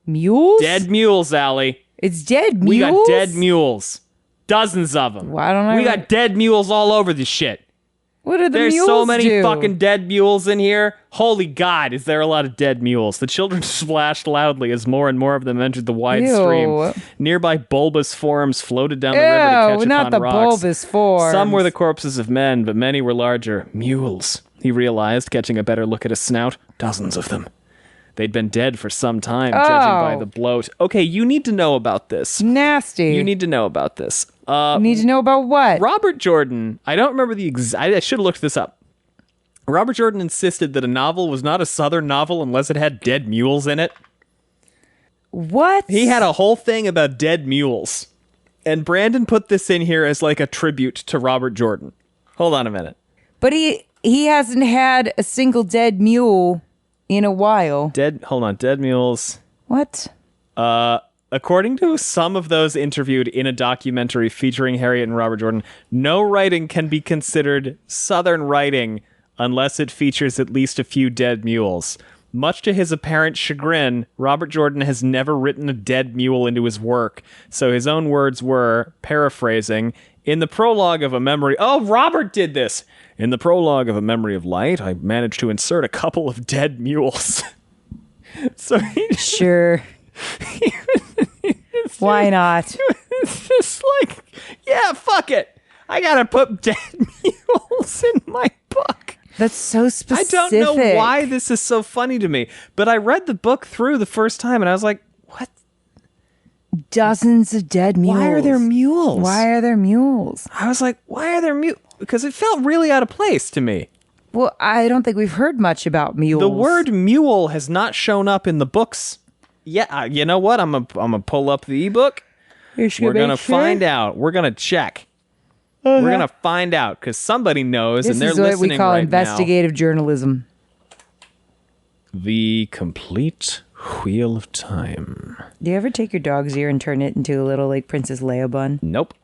Mules? Dead mules, Allie. It's dead mules? We got dead mules. Dozens of them. Why don't I? We got dead mules all over this shit. What are the There's mules so many do? fucking dead mules in here. Holy God, is there a lot of dead mules? The children splashed loudly as more and more of them entered the wide stream. Nearby bulbous forms floated down the river to catch not upon the rocks. bulbous forms. Some were the corpses of men, but many were larger. Mules, he realized, catching a better look at his snout. Dozens of them. They'd been dead for some time, judging by the bloat. Okay, you need to know about this. Nasty. You need to know about this. You need to know about what? Robert Jordan, I don't remember the I should have looked this up. Robert Jordan insisted that a novel was not a Southern novel unless it had dead mules in it. What? He had a whole thing about dead mules. And Brandon put this in here as like a tribute to Robert Jordan. Hold on a minute. But he hasn't had a single dead mule in a while. Dead mules. What? According to some of those interviewed in a documentary featuring Harriet and Robert Jordan, no writing can be considered Southern writing unless it features at least a few dead mules. Much to his apparent chagrin, Robert Jordan has never written a dead mule into his work, so his own words were, paraphrasing, in the prologue of A Memory... Oh, Robert did this! In the prologue of A Memory of Light, I managed to insert a couple of dead mules. So he... Sure. Why not? It's just like, yeah, fuck it. I gotta put dead mules in my book. That's so specific. I don't know why this is so funny to me, but I read the book through the first time and I was like, what? Dozens of dead mules. Why are there mules? Why are there mules? I was like, why are there mules? Because it felt really out of place to me. Well, I don't think we've heard much about mules. The word mule has not shown up in the books. Yeah, you know what? I'm gonna pull up the ebook. We're gonna find out. We're gonna check. We're gonna find out because somebody knows, and they're listening right now. This is what we call investigative journalism. The complete wheel of time. Do you ever take your dog's ear and turn it into a little like Princess Leia bun? Nope.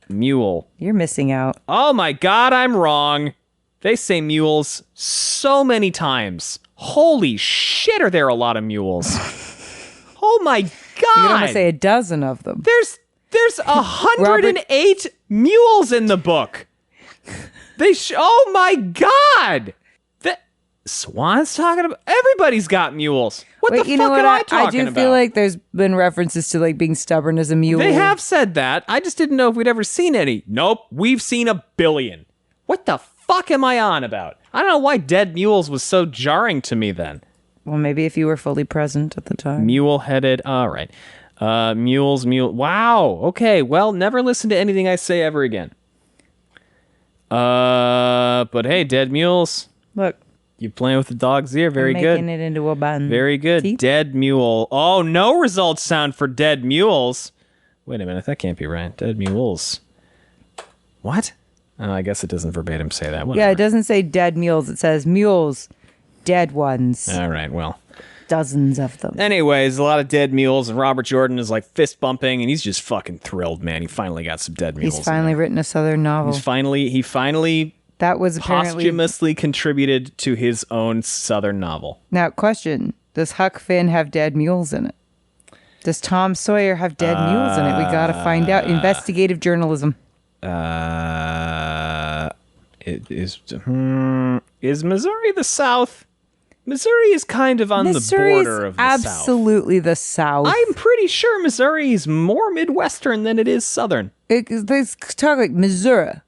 Mule. You're missing out. Oh my God, I'm wrong. They say mules so many times. Holy shit, are there a lot of mules? Oh my God. You're gonna say a dozen of them. There's 108 mules in the book. Oh my God. Swan's talking about, everybody's got mules. What the fuck am I talking about? I do feel like there's been references to like being stubborn as a mule. They have said that. I just didn't know if we'd ever seen any. Nope. We've seen a billion. What the fuck am I on about? I don't know why dead mules was so jarring to me then. Well, maybe if you were fully present at the time. Mule-headed. All right. Mules. Wow. Okay. Well, never listen to anything I say ever again. But hey, dead mules. Look. You playing with the dog's ear. Very good. Making it into a bun. Very good. See? Dead mule. Oh, no results sound for dead mules. Wait a minute. That can't be right. Dead mules. What? Oh, I guess it doesn't verbatim say that. Whatever. Yeah, it doesn't say dead mules. It says mules. Dead ones. All right. Well. Dozens of them. Anyways, a lot of dead mules, and Robert Jordan is like fist bumping, and he's just fucking thrilled, man. He finally got some dead mules. He's finally written a Southern novel. He finally that was apparently posthumously contributed to his own Southern novel. Now, question: does Huck Finn have dead mules in it? Does Tom Sawyer have dead mules in it? We gotta find out. Investigative journalism. Is Missouri the South? Missouri is kind of on the border of the South. Absolutely the South. I'm pretty sure Missouri is more Midwestern than it is Southern. They talk like Missouri.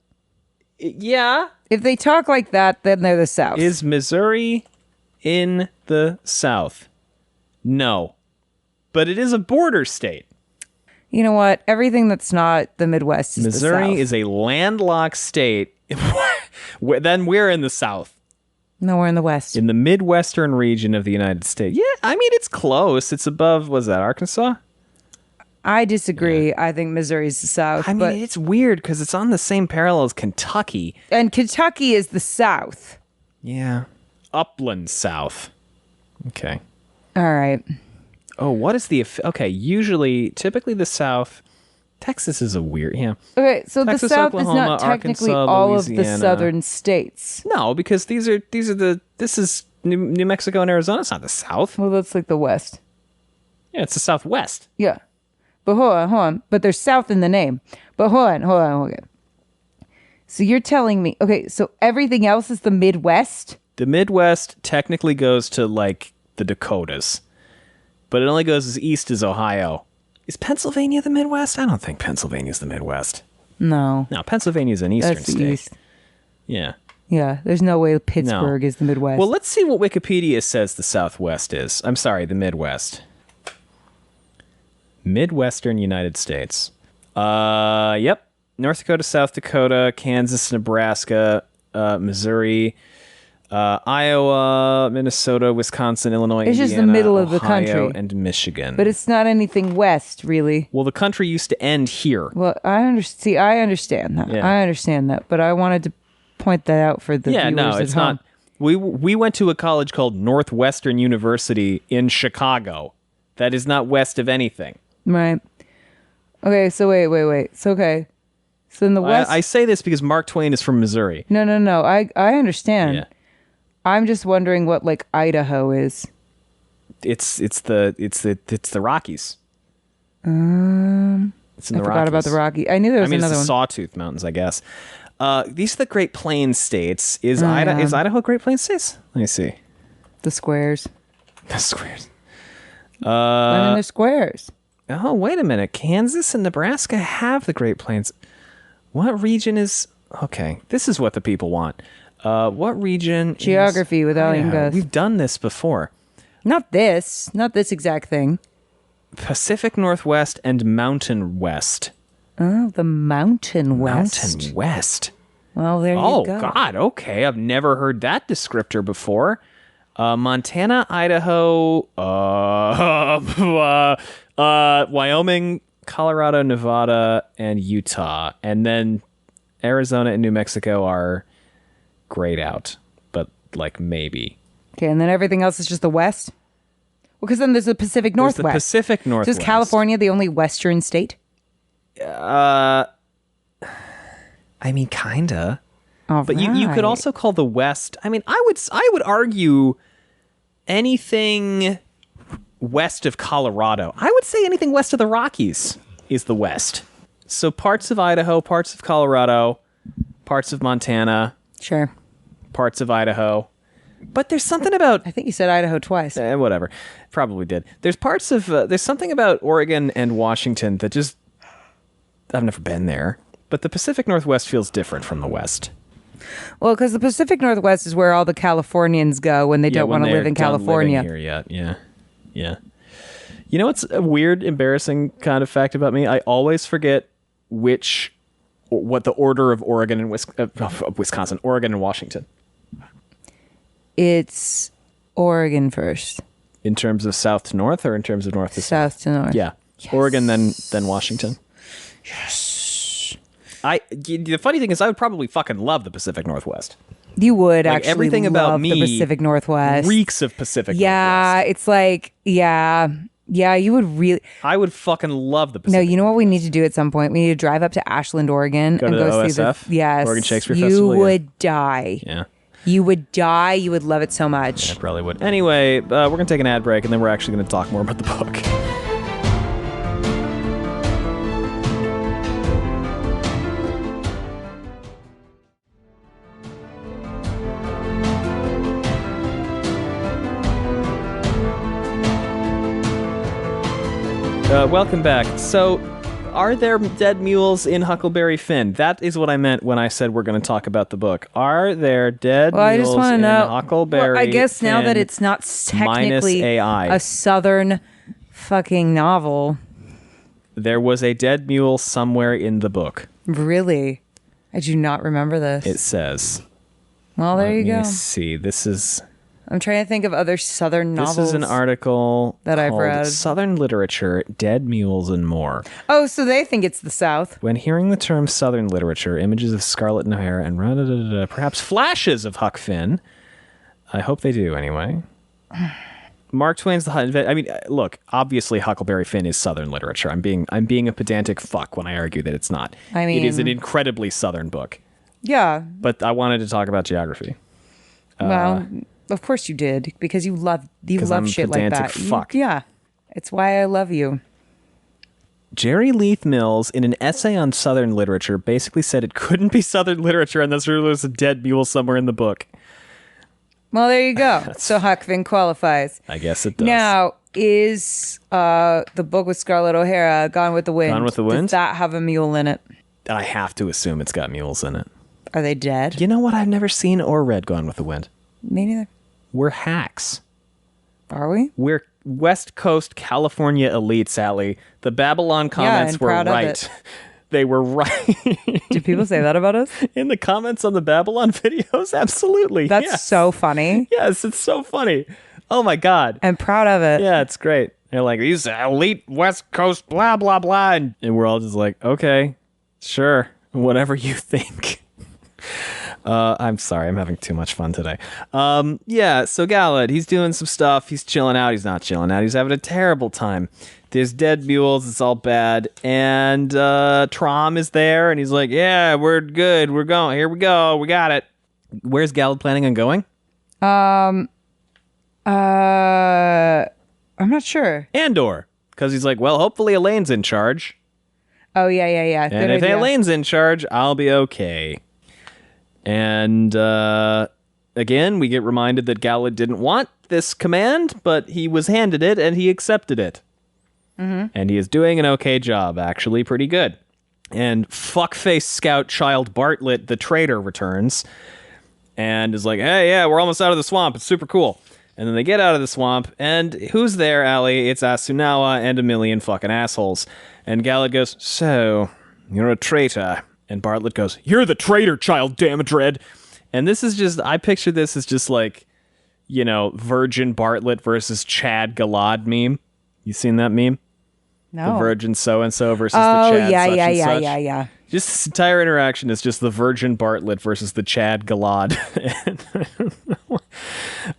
Yeah. If they talk like that, then they're the South. Is Missouri in the South? No. But it is a border state. You know what? Everything that's not the Midwest is Missouri the South. is a landlocked state. Then we're in the South. No, we're in the West. In the Midwestern region of the United States. Yeah, I mean, it's close. It's above, was that Arkansas? I disagree. Yeah. I think Missouri's the South. I mean, it's weird because it's on the same parallel as Kentucky. And Kentucky is the South. Yeah. Upland South. Okay. All right. Oh, what is okay, typically the South... Texas is a weird, yeah. Okay, so Texas, the South Oklahoma, is not technically Arkansas, all Louisiana. of the southern states. No, because this is New Mexico and Arizona. It's not the South. Well, that's like the West. Yeah, it's the Southwest. Yeah. But hold on. But there's South in the name. But hold on. So you're telling me, okay, so everything else is the Midwest? The Midwest technically goes to, like, the Dakotas. But it only goes as east as Ohio. Is Pennsylvania the Midwest? I don't think Pennsylvania's the Midwest. No. No, Pennsylvania's an eastern That's the state. East. Yeah. Yeah, there's no way Pittsburgh is the Midwest. Well, let's see what Wikipedia says the Southwest is. I'm sorry, the Midwest. Midwestern United States. Yep. North Dakota, South Dakota, Kansas, Nebraska, Missouri, Iowa, Minnesota, Wisconsin, Illinois, it's Indiana, just the middle of the Ohio, country. and Michigan. But it's not anything west, really. Well, the country used to end here. Well, I understand that. Yeah. I understand that. But I wanted to point that out for the viewers at home. Yeah, no, it's not. We went to a college called Northwestern University in Chicago. That is not west of anything. Right. Okay, so wait. So, okay. So in the West... I say this because Mark Twain is from Missouri. No. I understand. Yeah. I'm just wondering what like Idaho is. It's the Rockies. It's in I the forgot Rockies. about the Rocky. I knew there was it's another the one. Sawtooth Mountains, I guess. These are the Great Plains states. Is Idaho Great Plains states? Let me see. The squares. The squares. I mean, they're squares. Oh, wait a minute. Kansas and Nebraska have the Great Plains. What region is... Okay, this is what the people want. What region Geography with Aline Beth. We've done this before. Not this exact thing. Pacific Northwest and Mountain West. Oh, the Mountain West. Mountain West. Well, there you Oh, go. God. Okay. I've never heard that descriptor before. Montana, Idaho, Wyoming, Colorado, Nevada, and Utah. And then Arizona and New Mexico are grayed out, but like maybe. Okay, and then everything else is just the West? Well, because then there's the Pacific Northwest. There's the Pacific Northwest. So is California the only Western state? I mean, kinda. All But you could right. also call the West. I mean, I would argue anything west of Colorado. I would say anything west of the Rockies is the West. So parts of Idaho, parts of Colorado, parts of Montana, Sure. parts of Idaho. But there's something about I think you said Idaho twice. whatever. Probably did. There's something about Oregon and Washington that just I've never been there. But the Pacific Northwest feels different from the West. Well, because the Pacific Northwest is where all the Californians go when they don't want to live in California. Here yet. Yeah. You know what's a weird, embarrassing kind of fact about me? I always forget what the order of Oregon and Wisconsin, Oregon and Washington. It's Oregon first. In terms of south to north, or in terms of north to south? South to north. Yeah, Yes. Oregon, then Washington. The funny thing is, I would probably fucking love the Pacific Northwest. You would Like, actually everything love about me the Pacific Northwest. Reeks of Pacific Yeah, Northwest. it's like, yeah, you would really. I would fucking love the No, Pacific. you know what we need to do at some point? We need to drive up to Ashland, Oregon, Go and to the go see OSF? the. Yes, Oregon Shakespeare you Festival, yeah. would die. Yeah. You would die. You would love it so I much. probably would. Anyway, we're going to take an ad break, and then we're actually going to talk more about the book. Welcome back. So, are there dead mules in Huckleberry Finn? That is what I meant when I said we're going to talk about the book. Are there dead Well, I mules just want to in know. Huckleberry Well, I guess now that Finn it's not technically AI? a Southern fucking novel, There was a dead mule somewhere in the book. really, I do not remember this. It says. Well, there you Let me go. see. This is I'm trying to think of other Southern novels. This is an article that I've called read. Southern Literature, Dead Mules and More. Oh, so they think it's the South. When hearing the term Southern Literature, images of Scarlet and O'Hara and perhaps flashes of Huck Finn. I hope they do anyway. Mark Twain's I mean, look, obviously Huckleberry Finn is Southern literature. I'm being a pedantic fuck when I argue that it's not. I mean, it is an incredibly Southern book. Yeah. But I wanted to talk about geography. Well, of course you did, because you love I'm shit like pedantic that. fuck. Yeah. It's why I love you. Jerry Leith Mills, in an essay on Southern literature, basically said it couldn't be Southern literature unless there was a dead mule somewhere in the book. Well, there you go. So Huck Finn qualifies. I guess it does. Now, is the book with Scarlett O'Hara, Gone with the Wind? Gone with the Wind? Does that have a mule in it? I have to assume it's got mules in it. Are they dead? You know what? I've never seen or read Gone with the Wind. Me neither. We're hacks. Are we? We're West Coast California elites, Sally. The Babylon comments and were proud of right. it. They were right. Do people say that about us? In the comments on the Babylon videos, absolutely. That's yes. so funny. Yes, it's so funny. Oh my God. I'm proud of it. Yeah, it's great. They're like, these elite West Coast blah, blah, blah. And we're all just like, okay, sure, whatever you think. I'm sorry, I'm having too much fun today. Yeah, so Galad, he's doing some stuff. He's chilling out. He's not chilling out. He's having a terrible time. There's dead mules. It's all bad. And ToM is there, and he's like, yeah, we're good. We're going. Here we go. We got it. Where's Galad planning on going? I'm not sure. Andor, because he's like, well, hopefully Elaine's in charge. Oh, yeah. And Good if idea. Elaine's in charge, I'll be okay. And again, we get reminded that Galad didn't want this command, but he was handed it and he accepted it. Mm-hmm. And he is doing an okay job, actually, pretty good. And fuckface scout child Bartlett, the traitor, returns and is like, hey, yeah, we're almost out of the swamp. It's super cool. And then they get out of the swamp, and who's there, Allie? It's Asunawa and a million fucking assholes. And Galad goes, so, you're a traitor. And Bartlett goes, you're the traitor, child Damodred. And this is just, I picture this as just like, you know, Virgin Bartlett versus Chad Galad meme. You seen that meme? No. The Virgin so-and-so versus the Oh, Chad such. yeah. Just this entire interaction is just the Virgin Bartlett versus the Chad Galad.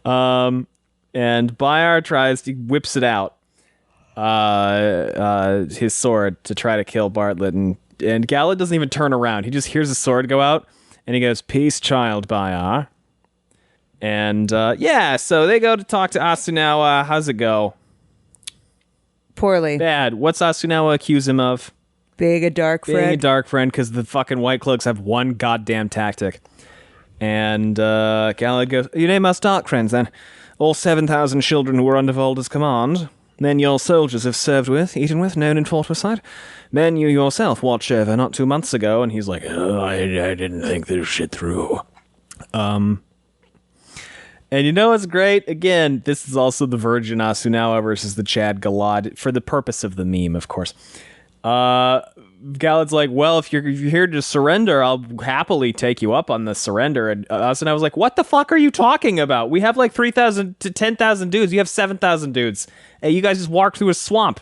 And Bayar he whips it out, his sword to try to kill Bartlett, and Galad doesn't even turn around. He just hears the sword go out, and he goes, peace, child Bayar. And so they go to talk to Asunawa. How's it go? Poorly. Bad. What's Asunawa accuse him of? Being a dark friend. Being a dark friend, because the fucking White Cloaks have one goddamn tactic. And Galad goes, you name us dark friends, then. All 7,000 children who were under Volder's command. Men your soldiers have served with, eaten with, known and fought beside. Men you yourself watched over not 2 months ago. And he's like, oh, I didn't think this shit through. And you know what's great? Again, this is also the Virgin Asunawa versus the Chad Galad, for the purpose of the meme, of course. Galad's like, well, if you're here to surrender, I'll happily take you up on the surrender. And Asunawa was like, what the fuck are you talking about? We have like 3,000 to 10,000 dudes. You have 7,000 dudes. And you guys just walked through a swamp.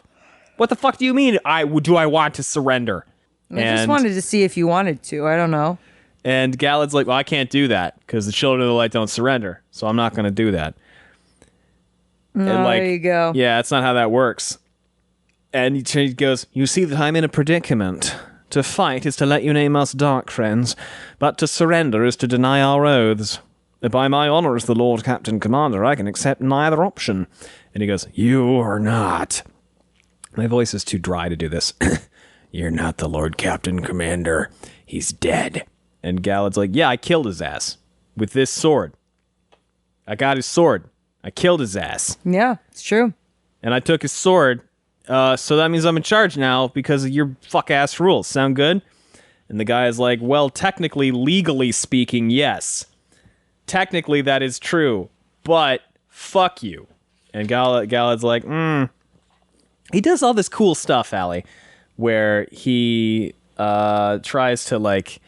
What the fuck do you mean I want to surrender? I just wanted to see if you wanted to. I don't know. And Galad's like, well, I can't do that because the Children of the Light don't surrender. So I'm not going to do that. There you go. Yeah, that's not how that works. And he goes, you see that I'm in a predicament. To fight is to let you name us dark friends, but to surrender is to deny our oaths. By my honor as the Lord Captain Commander, I can accept neither option. And he goes, you are not. My voice is too dry to do this. You're not the Lord Captain Commander. He's dead. And Galad's like, yeah, I killed his ass with this sword. I got his sword. I killed his ass. Yeah, it's true. And I took his sword. So that means I'm in charge now because of your fuck-ass rules. Sound good? And the guy is like, well, technically, legally speaking, yes. Technically, that is true. But, fuck you. And Galad's like, He does all this cool stuff, Allie, where he tries to, like,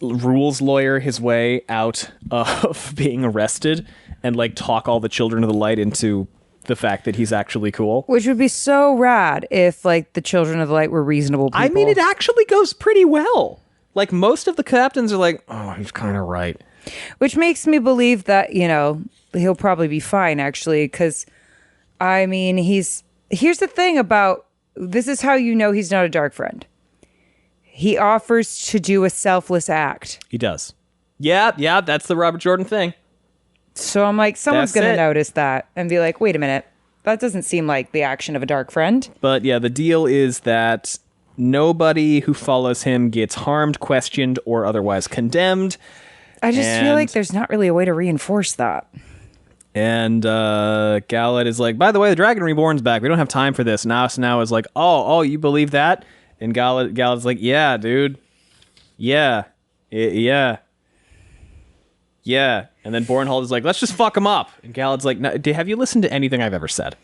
rules lawyer his way out of being arrested and, like, talk all the Children of the Light into the fact that he's actually cool. Which would be so rad if, like, the Children of the Light were reasonable people. I mean, it actually goes pretty well. Like, most of the captains are like, oh, he's kind of right. Which makes me believe that, you know, he'll probably be fine, actually, because, I mean, here's the thing about, this is how you know he's not a dark friend. He offers to do a selfless act. He does. Yeah, that's the Robert Jordan thing. So I'm like, someone's going to notice that and be like, wait a minute, that doesn't seem like the action of a dark friend. But yeah, the deal is that nobody who follows him gets harmed, questioned, or otherwise condemned. I just feel like there's not really a way to reinforce that. And Galad is like, by the way, the Dragon Reborn's back. We don't have time for this. Now is like, oh, you believe that? And Galad's like, yeah, dude. Yeah. And then Bornhold is like, let's just fuck him up. And Galad's like, no, have you listened to anything I've ever said?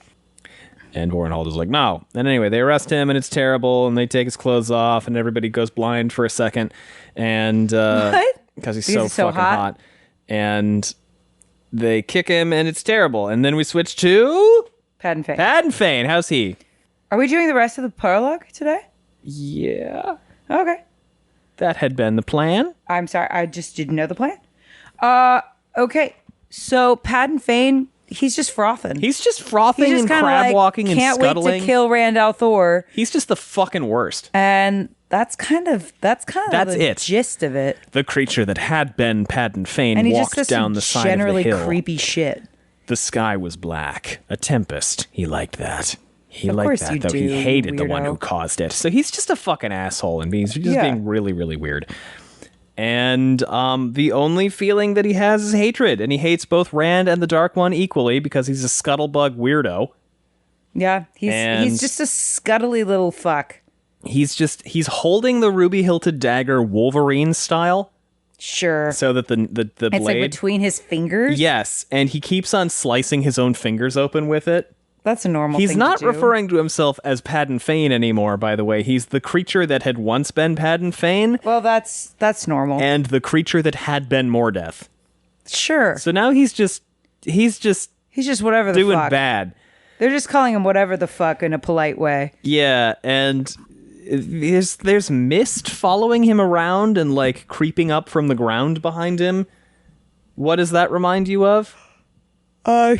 And Bornhold is like, no. And anyway, they arrest him, and it's terrible, and they take his clothes off, and everybody goes blind for a second. And because he's so fucking hot. And they kick him, and it's terrible. And then we switch to Padan Fain. Padan Fain. How's he? Are we doing the rest of the prologue today? Yeah. Okay. That had been the plan. I'm sorry, I just didn't know the plan. Okay, so Padan Fain he's just frothing. He's just frothing He's just and crab walking and can't scuttling. wait to kill Rand al'Thor. He's just the fucking worst. And that's kind of the gist of it. The creature that had been Padden Fane And he just walked says down some the side of the generally hill. creepy shit. The sky was black. A tempest. He liked that. He Of liked course that, you though he do, hated the one weirdo. who caused it. So he's just a fucking asshole, and he's just being really, really weird. And the only feeling that he has is hatred, and he hates both Rand and the Dark One equally because he's a scuttlebug weirdo. Yeah, And- he's just a scuttly little fuck. He's holding the ruby-hilted dagger Wolverine style, Sure. so that the It's blade. like between his fingers. Yes, and he keeps on slicing his own fingers open with it. That's a normal He's thing not to do. referring to himself as Padden Fane anymore, by the way. He's the creature that had once been Padden Fane, Well, that's normal. and the creature that had been Mordeth. Sure. So now he's just He's just whatever the doing fuck. bad. They're just calling him whatever the fuck in a polite way. Yeah, and there's mist following him around and like creeping up from the ground behind him. What does that remind you of?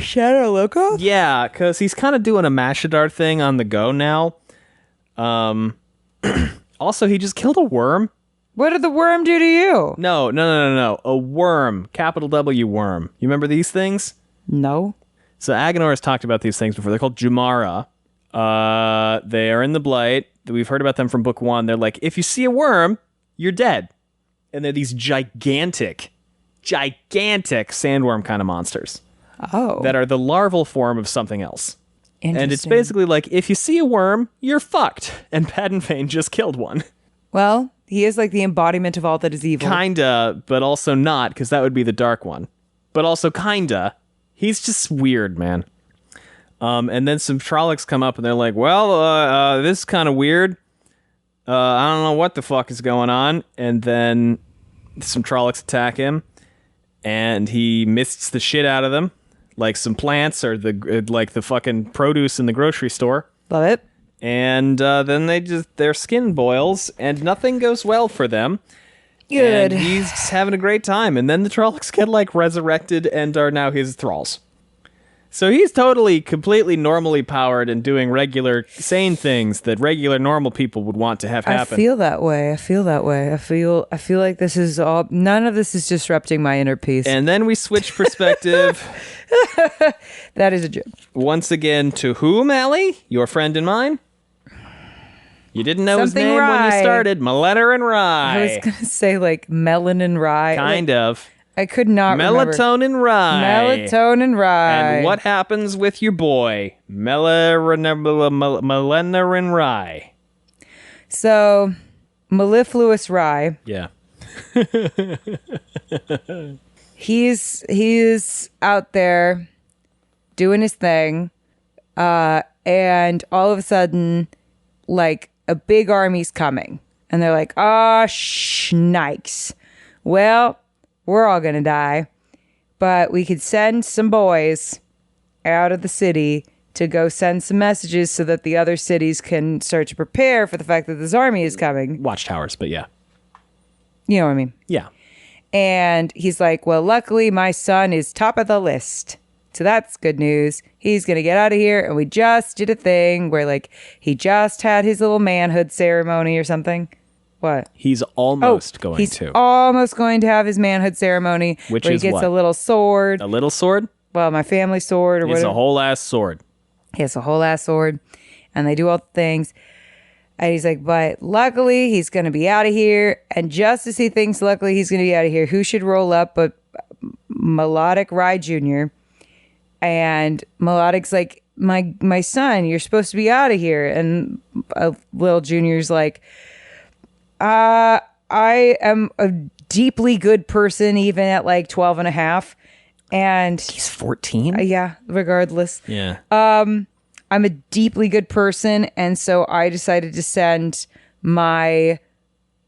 Shadow Loco? Yeah, because he's kind of doing a Mashadar thing on the go now. Also, he just killed a worm. What did the worm do to you? No. A worm. Capital W worm. You remember these things? No. So Agenor has talked about these things before. They're called Jumara. They are in the Blight. We've heard about them from book 1. They're like, if you see a worm, you're dead. And they're these gigantic sandworm kind of monsters. Oh. That are the larval form of something else. And it's Interesting. basically like, if you see a worm, you're fucked. And Padden Fane just killed one. Well, he is like the embodiment of all that is evil. Kinda, but also not, because that would be the Dark One. But also kinda. He's just weird, man. And then some Trollocs come up and they're like, well, this is kind of weird. I don't know what the fuck is going on. And then some Trollocs attack him. And he mists the shit out of them. Like some plants or the fucking produce in the grocery store. Love it. And then their skin boils and nothing goes well for them. Good. And he's just having a great time. And then the Trollocs get like resurrected and are now his thralls. So he's totally, completely normally powered and doing regular, sane things that regular, normal people would want to have happen. I feel that way. I feel like this is all. None of this is disrupting my inner peace. And then we switch perspective That is a joke. once again to whom, Allie? Your friend and mine? You didn't know Something his name when you Rai. started. Malenerin Rai. I was gonna say like Malenerin Rai. Kind of. I could not remember. Melatonin Rai. Melatonin Rai. And what happens with your boy, Malenerin Rai? So, Mellifluous Rai. Yeah. He's out there doing his thing, and all of a sudden, like a big army's coming, and they're like, "Ah, shnikes! Well, we're all gonna die, but we could send some boys out of the city to go send some messages so that the other cities can start to prepare for the fact that this army is coming." Watchtowers, but yeah. You know what I mean? Yeah. And he's like, well, luckily my son is top of the list. So that's good news. He's going to get out of here. And we just did a thing where like he just had his little manhood ceremony or something. What? He's almost going he's to. almost going to have his manhood ceremony. Which where is he gets what? a little sword. A little sword? Well, my family sword or It's whatever. a whole ass sword. He has a whole ass sword. And they do all the things. And he's like, but luckily he's going to be out of here. And just as he thinks luckily he's going to be out of here, who should roll up but Melodic Rai Jr. And Melodic's like, my son, you're supposed to be out of here. And little Junior's like, I am a deeply good person even at like 12 and a half. And He's 14? yeah, regardless. Yeah. I'm a deeply good person, and so I decided to send my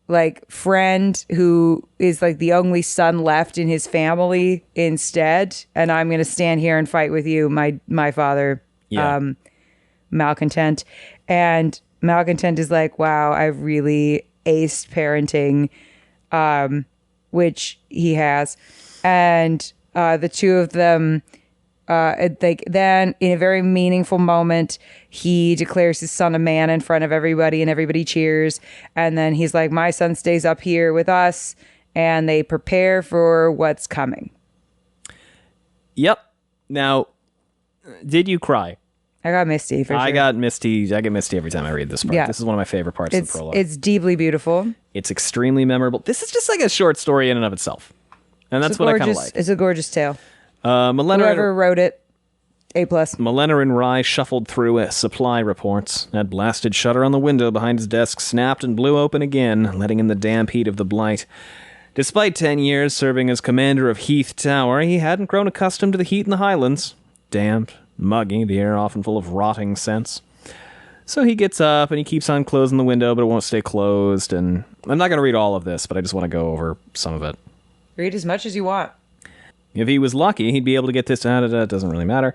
like friend who is like the only son left in his family instead, and I'm gonna stand here and fight with you, my father, Yeah. Malcontent. And Malcontent is like, wow, I really aced parenting, which he has, and the two of them Then in a very meaningful moment, he declares his son a man in front of everybody, and everybody cheers. And then he's like, my son stays up here with us, and they prepare for what's coming. Yep. Now, did you cry? I got misty for sure. I get misty every time I read this part. Yeah. This is one of my favorite parts of the prologue. It's deeply beautiful. It's extremely memorable. This is just like a short story in and of itself. And that's what I kind of like. It's a gorgeous tale. Malenerin, Whoever wrote it, A+. Malenerin Rai shuffled through supply reports. That blasted shutter on the window behind his desk snapped and blew open again, letting in the damp heat of the blight. Despite 10 years serving as commander of Heath Tower, he hadn't grown accustomed to the heat in the Highlands. Damp, muggy, the air often full of rotting scents. So he gets up and he keeps on closing the window, but it won't stay closed. And I'm not going to read all of this, but I just want to go over some of it. Read as much as you want. If he was lucky, he'd be able to get this out of it. Doesn't really matter.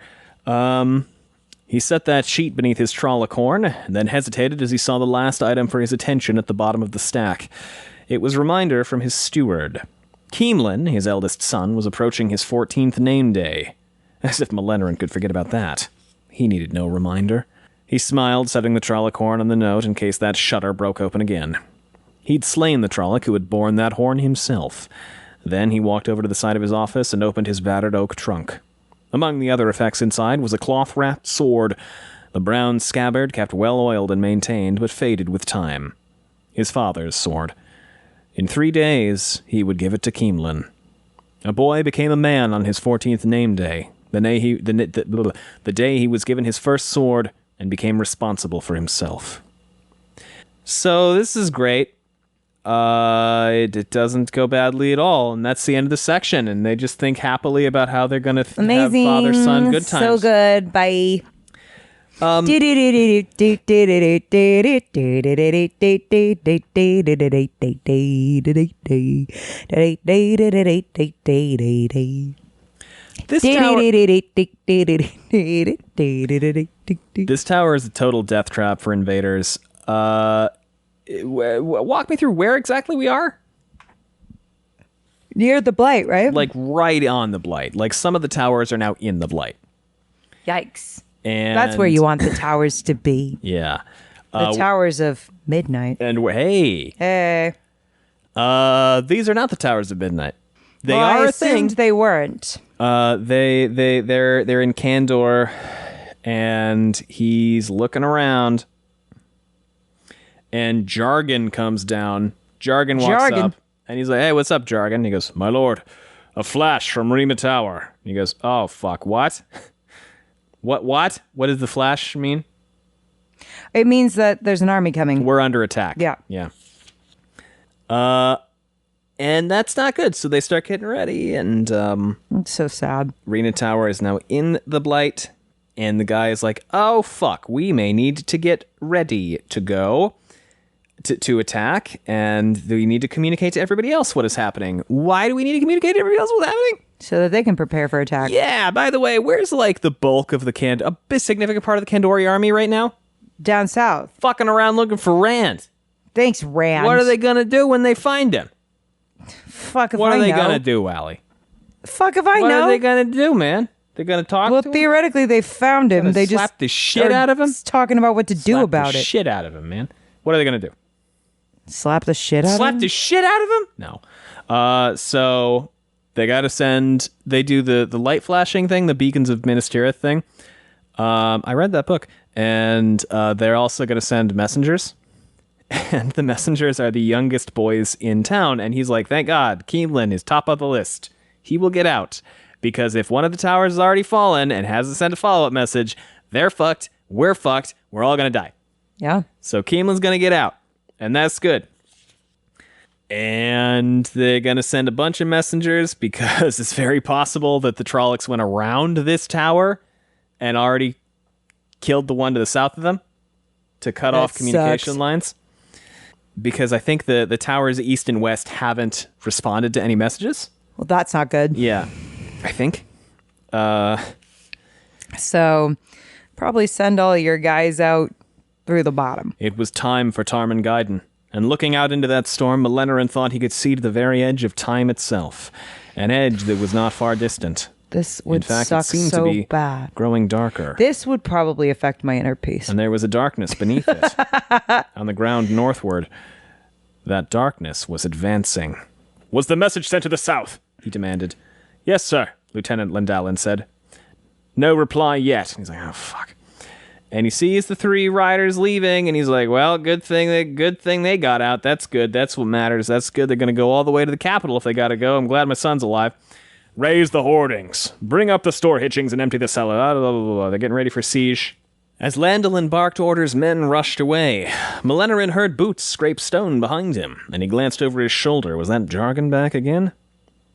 He set that sheet beneath his trawl of corn, and then hesitated as he saw the last item for his attention at the bottom of the stack. It was a reminder from his steward. Keemlin, his eldest son, was approaching his 14th name day. As if Malenerin could forget about that. He needed no reminder. He smiled, setting the Trolloc horn on the note in case that shutter broke open again. He'd slain the Trolloc who had borne that horn himself. Then he walked over to the side of his office and opened his battered oak trunk. Among the other effects inside was a cloth-wrapped sword. The brown scabbard kept well oiled and maintained, but faded with time. His father's sword. In 3 days, he would give it to Keemlin. A boy became a man on his 14th name day, the day he was given his first sword and became responsible for himself. So this is great. It doesn't go badly at all, and that's the end of the section, and they just think happily about how they're going to have father-son good times. So good. Bye. This tower is a total death trap for invaders. Walk me through where exactly we are? Near the blight, right? Like right on the blight. Like some of the towers are now in the blight. Yikes. And that's where you want the towers to be. Yeah. The towers of midnight. And hey. Hey. These are not the towers of midnight. They are I a thing. assumed they weren't. They're in Candor, and he's looking around, and Jargon comes down. Jargon walks up, and he's like, "Hey, what's up, Jargon?" He goes, "My lord, a flash from Rima Tower." And he goes, "Oh fuck, what? What? What does the flash mean?" It means that there's an army coming. We're under attack. Yeah. And that's not good. So they start getting ready, and It's so sad. Rena Tower is now in the blight, and the guy is like, "Oh fuck, we may need to get ready to go to attack, and we need to communicate to everybody else what is happening." Why do we need to communicate to everybody else what's happening? So that they can prepare for attack. Yeah. By the way, where's like the bulk of a big significant part of the Kandori army right now? Down south. Fucking around looking for Rand. Thanks, Rand. What are they gonna do when they find him? Fuck if I know. What are they gonna do, Allie? Fuck if I know. What are they gonna do, man? They're gonna talk Well, to him? theoretically, they found him. They just slap the shit out of him? Talking about what to do about it. Shit out of him, man. What are they gonna do? Slap the shit out of him? Slap the shit out of him? No. So they gotta send. They do the light flashing thing, the Beacons of Minas Tirith thing. I read that book, and they're also gonna send messengers. And the messengers are the youngest boys in town. And he's like, thank God, Keemlin is top of the list. He will get out. Because if one of the towers has already fallen and hasn't sent a follow-up message, they're fucked. We're fucked. We're all going to die. Yeah. So Keemlin's going to get out. And that's good. And they're going to send a bunch of messengers because it's very possible that the Trollocs went around this tower and already killed the one to the south of them to cut off communication lines. Because I think the towers east and west haven't responded to any messages. Well, that's not good. Yeah, I think. So, probably send all your guys out through the bottom. It was time for Tarman Gaiden. And looking out into that storm, Malenerin thought he could see to the very edge of time itself. An edge that was not far distant. This would In fact, suck it seemed so to be bad. growing darker. This would probably affect my inner peace. And there was a darkness beneath it. On the ground northward, that darkness was advancing. "Was the message sent to the south?" he demanded. "Yes, sir," Lieutenant Lindalen said. "No reply yet." He's like, oh, fuck. And he sees the 3 riders leaving, and he's like, well, good thing they got out. That's good. That's what matters. That's good. They're going to go all the way to the capital if they got to go. I'm glad my son's alive. "Raise the hoardings. Bring up the store hitchings and empty the cellar." Blah, blah, blah, blah. They're getting ready for siege. As Landolin barked orders, men rushed away. Malenerin heard boots scrape stone behind him, and he glanced over his shoulder. Was that Jargon back again?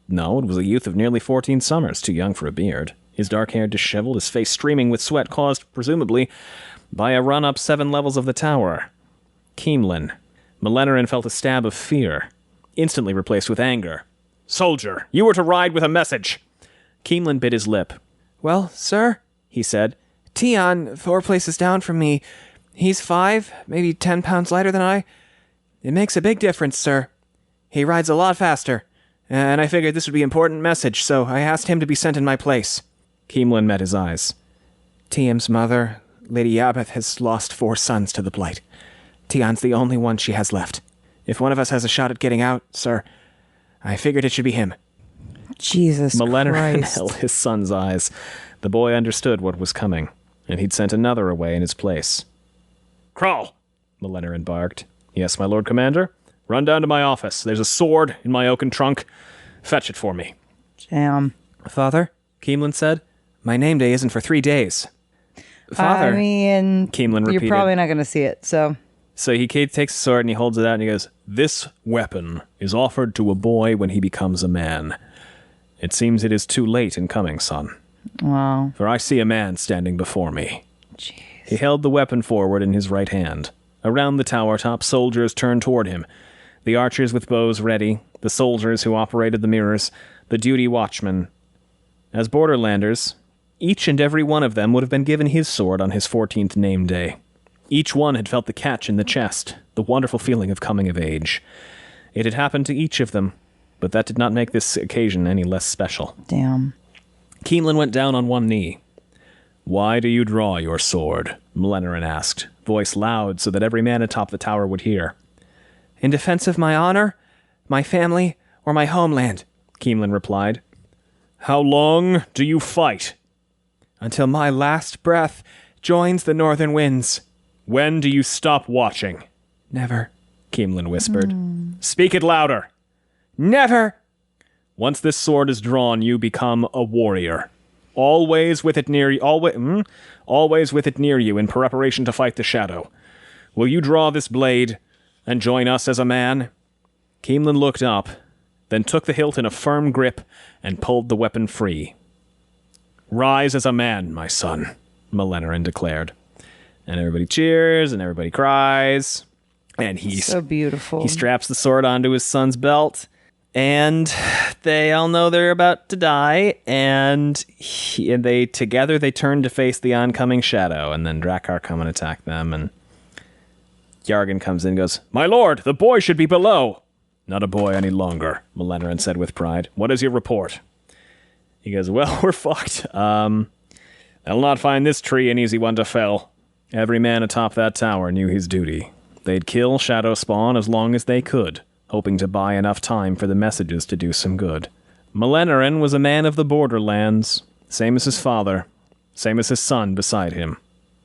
No, it was a youth of nearly 14 summers, too young for a beard. His dark hair disheveled, his face streaming with sweat caused, presumably, by a run up 7 levels of the tower. Keemlin. Malenerin felt a stab of fear, instantly replaced with anger. "Soldier, you were to ride with a message." Keemlin bit his lip. "Well, sir," he said, "Tion, 4 places down from me. He's 5, maybe 10 pounds lighter than I. It makes a big difference, sir. He rides a lot faster, and I figured this would be an important message, so I asked him to be sent in my place." Keemlin met his eyes. "TM's mother, Lady Yabeth, has lost 4 sons to the Blight. Tion's the only one she has left. If one of us has a shot at getting out, sir, I figured it should be him." Jesus Malenerin Christ. held his son's eyes. The boy understood what was coming, and he'd sent another away in his place. "Crawl!" Malenerin barked. "Yes, my Lord Commander? Run down to my office. There's a sword in my oaken trunk. Fetch it for me." Damn. "Father," Keemlin said, "my name day isn't for 3 days." "Father," I mean, Keemlin repeated. you're probably not going to see it, so... So he takes the sword and he holds it out and he goes, "This weapon is offered to a boy when he becomes a man. It seems it is too late in coming, son. Wow. For I see a man standing before me." Jeez. He held the weapon forward in his right hand. Around the tower top, soldiers turned toward him. The archers with bows ready, the soldiers who operated the mirrors, the duty watchmen. As Borderlanders, each and every one of them would have been given his sword on his 14th name day. Each one had felt the catch in the chest, the wonderful feeling of coming of age. It had happened to each of them, but that did not make this occasion any less special. Damn. Keemlin went down on one knee. "Why do you draw your sword?" Malenerin asked, voice loud so that every man atop the tower would hear. "In defense of my honor, my family, or my homeland," Keemlin replied. "How long do you fight?" "Until my last breath joins the northern winds." "When do you stop watching?" "Never," Keemlin whispered. "Speak it louder." "Never." "Once this sword is drawn, you become a warrior. Always with it near you. Always with it near you in preparation to fight the shadow. Will you draw this blade and join us as a man?" Keemlin looked up, then took the hilt in a firm grip and pulled the weapon free. "Rise as a man, my son," Malenerin declared. And everybody cheers, and everybody cries. And So beautiful. he straps the sword onto his son's belt. And they all know they're about to die. And they turn to face the oncoming shadow. And then Drakkar come and attack them. And Jargon comes in and goes, "My lord, the boy should be below." "Not a boy any longer," Malenerin said with pride. "What is your report?" He goes, "Well, we're fucked. They'll not find this tree an easy one to fell. Every man atop that tower knew his duty. They'd kill Shadow Spawn as long as they could, hoping to buy enough time for the messages to do some good. Malenerin was a man of the borderlands, same as his father, same as his son beside him.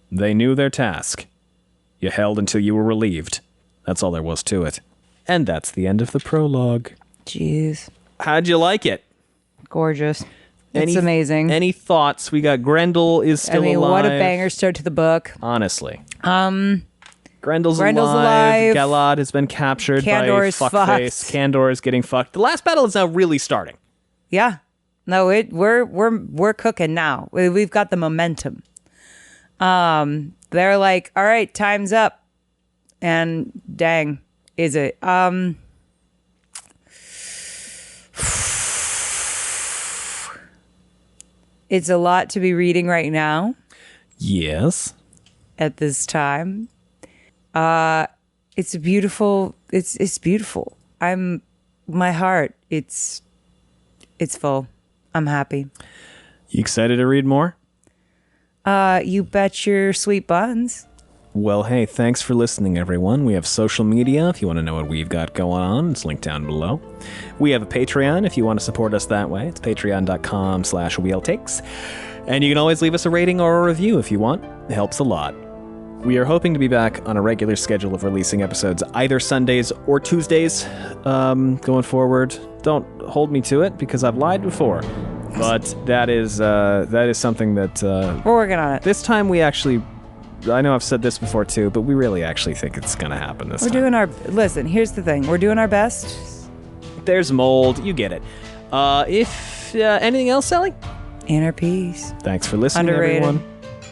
They knew their task. You held until you were relieved. That's all there was to it." And that's the end of the prologue. Jeez. How'd you like it? Gorgeous. It's amazing. Any thoughts? We got Grendel is still alive. What a banger start to the book. Honestly. Grendel's alive. alive. Galad has been captured Candor by is fuckface. fucked. Candor is getting fucked. The last battle is now really starting. Yeah. No, we're cooking now. We've got the momentum. They're like, all right, time's up. And dang, is it? It's a lot to be reading right now Yes. at this time. It's beautiful. It's beautiful. My heart, it's full. I'm happy. You excited to read more? You bet your sweet buns. Well, hey, thanks for listening, everyone. We have social media if you want to know what we've got going on. It's linked down below. We have a Patreon if you want to support us that way. It's patreon.com/wheeltakes. And you can always leave us a rating or a review if you want. It helps a lot. We are hoping to be back on a regular schedule of releasing episodes either Sundays or Tuesdays going forward. Don't hold me to it because I've lied before. But that is something that... We're working on it. This time we actually... I know I've said this before too, but we really actually think it's going to happen this time. We're doing our... Listen, here's the thing. We're doing our best. There's mold. You get it. If anything else, Sally? Inner peace. Thanks for listening, Underrated. everyone.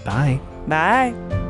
Bye. Bye.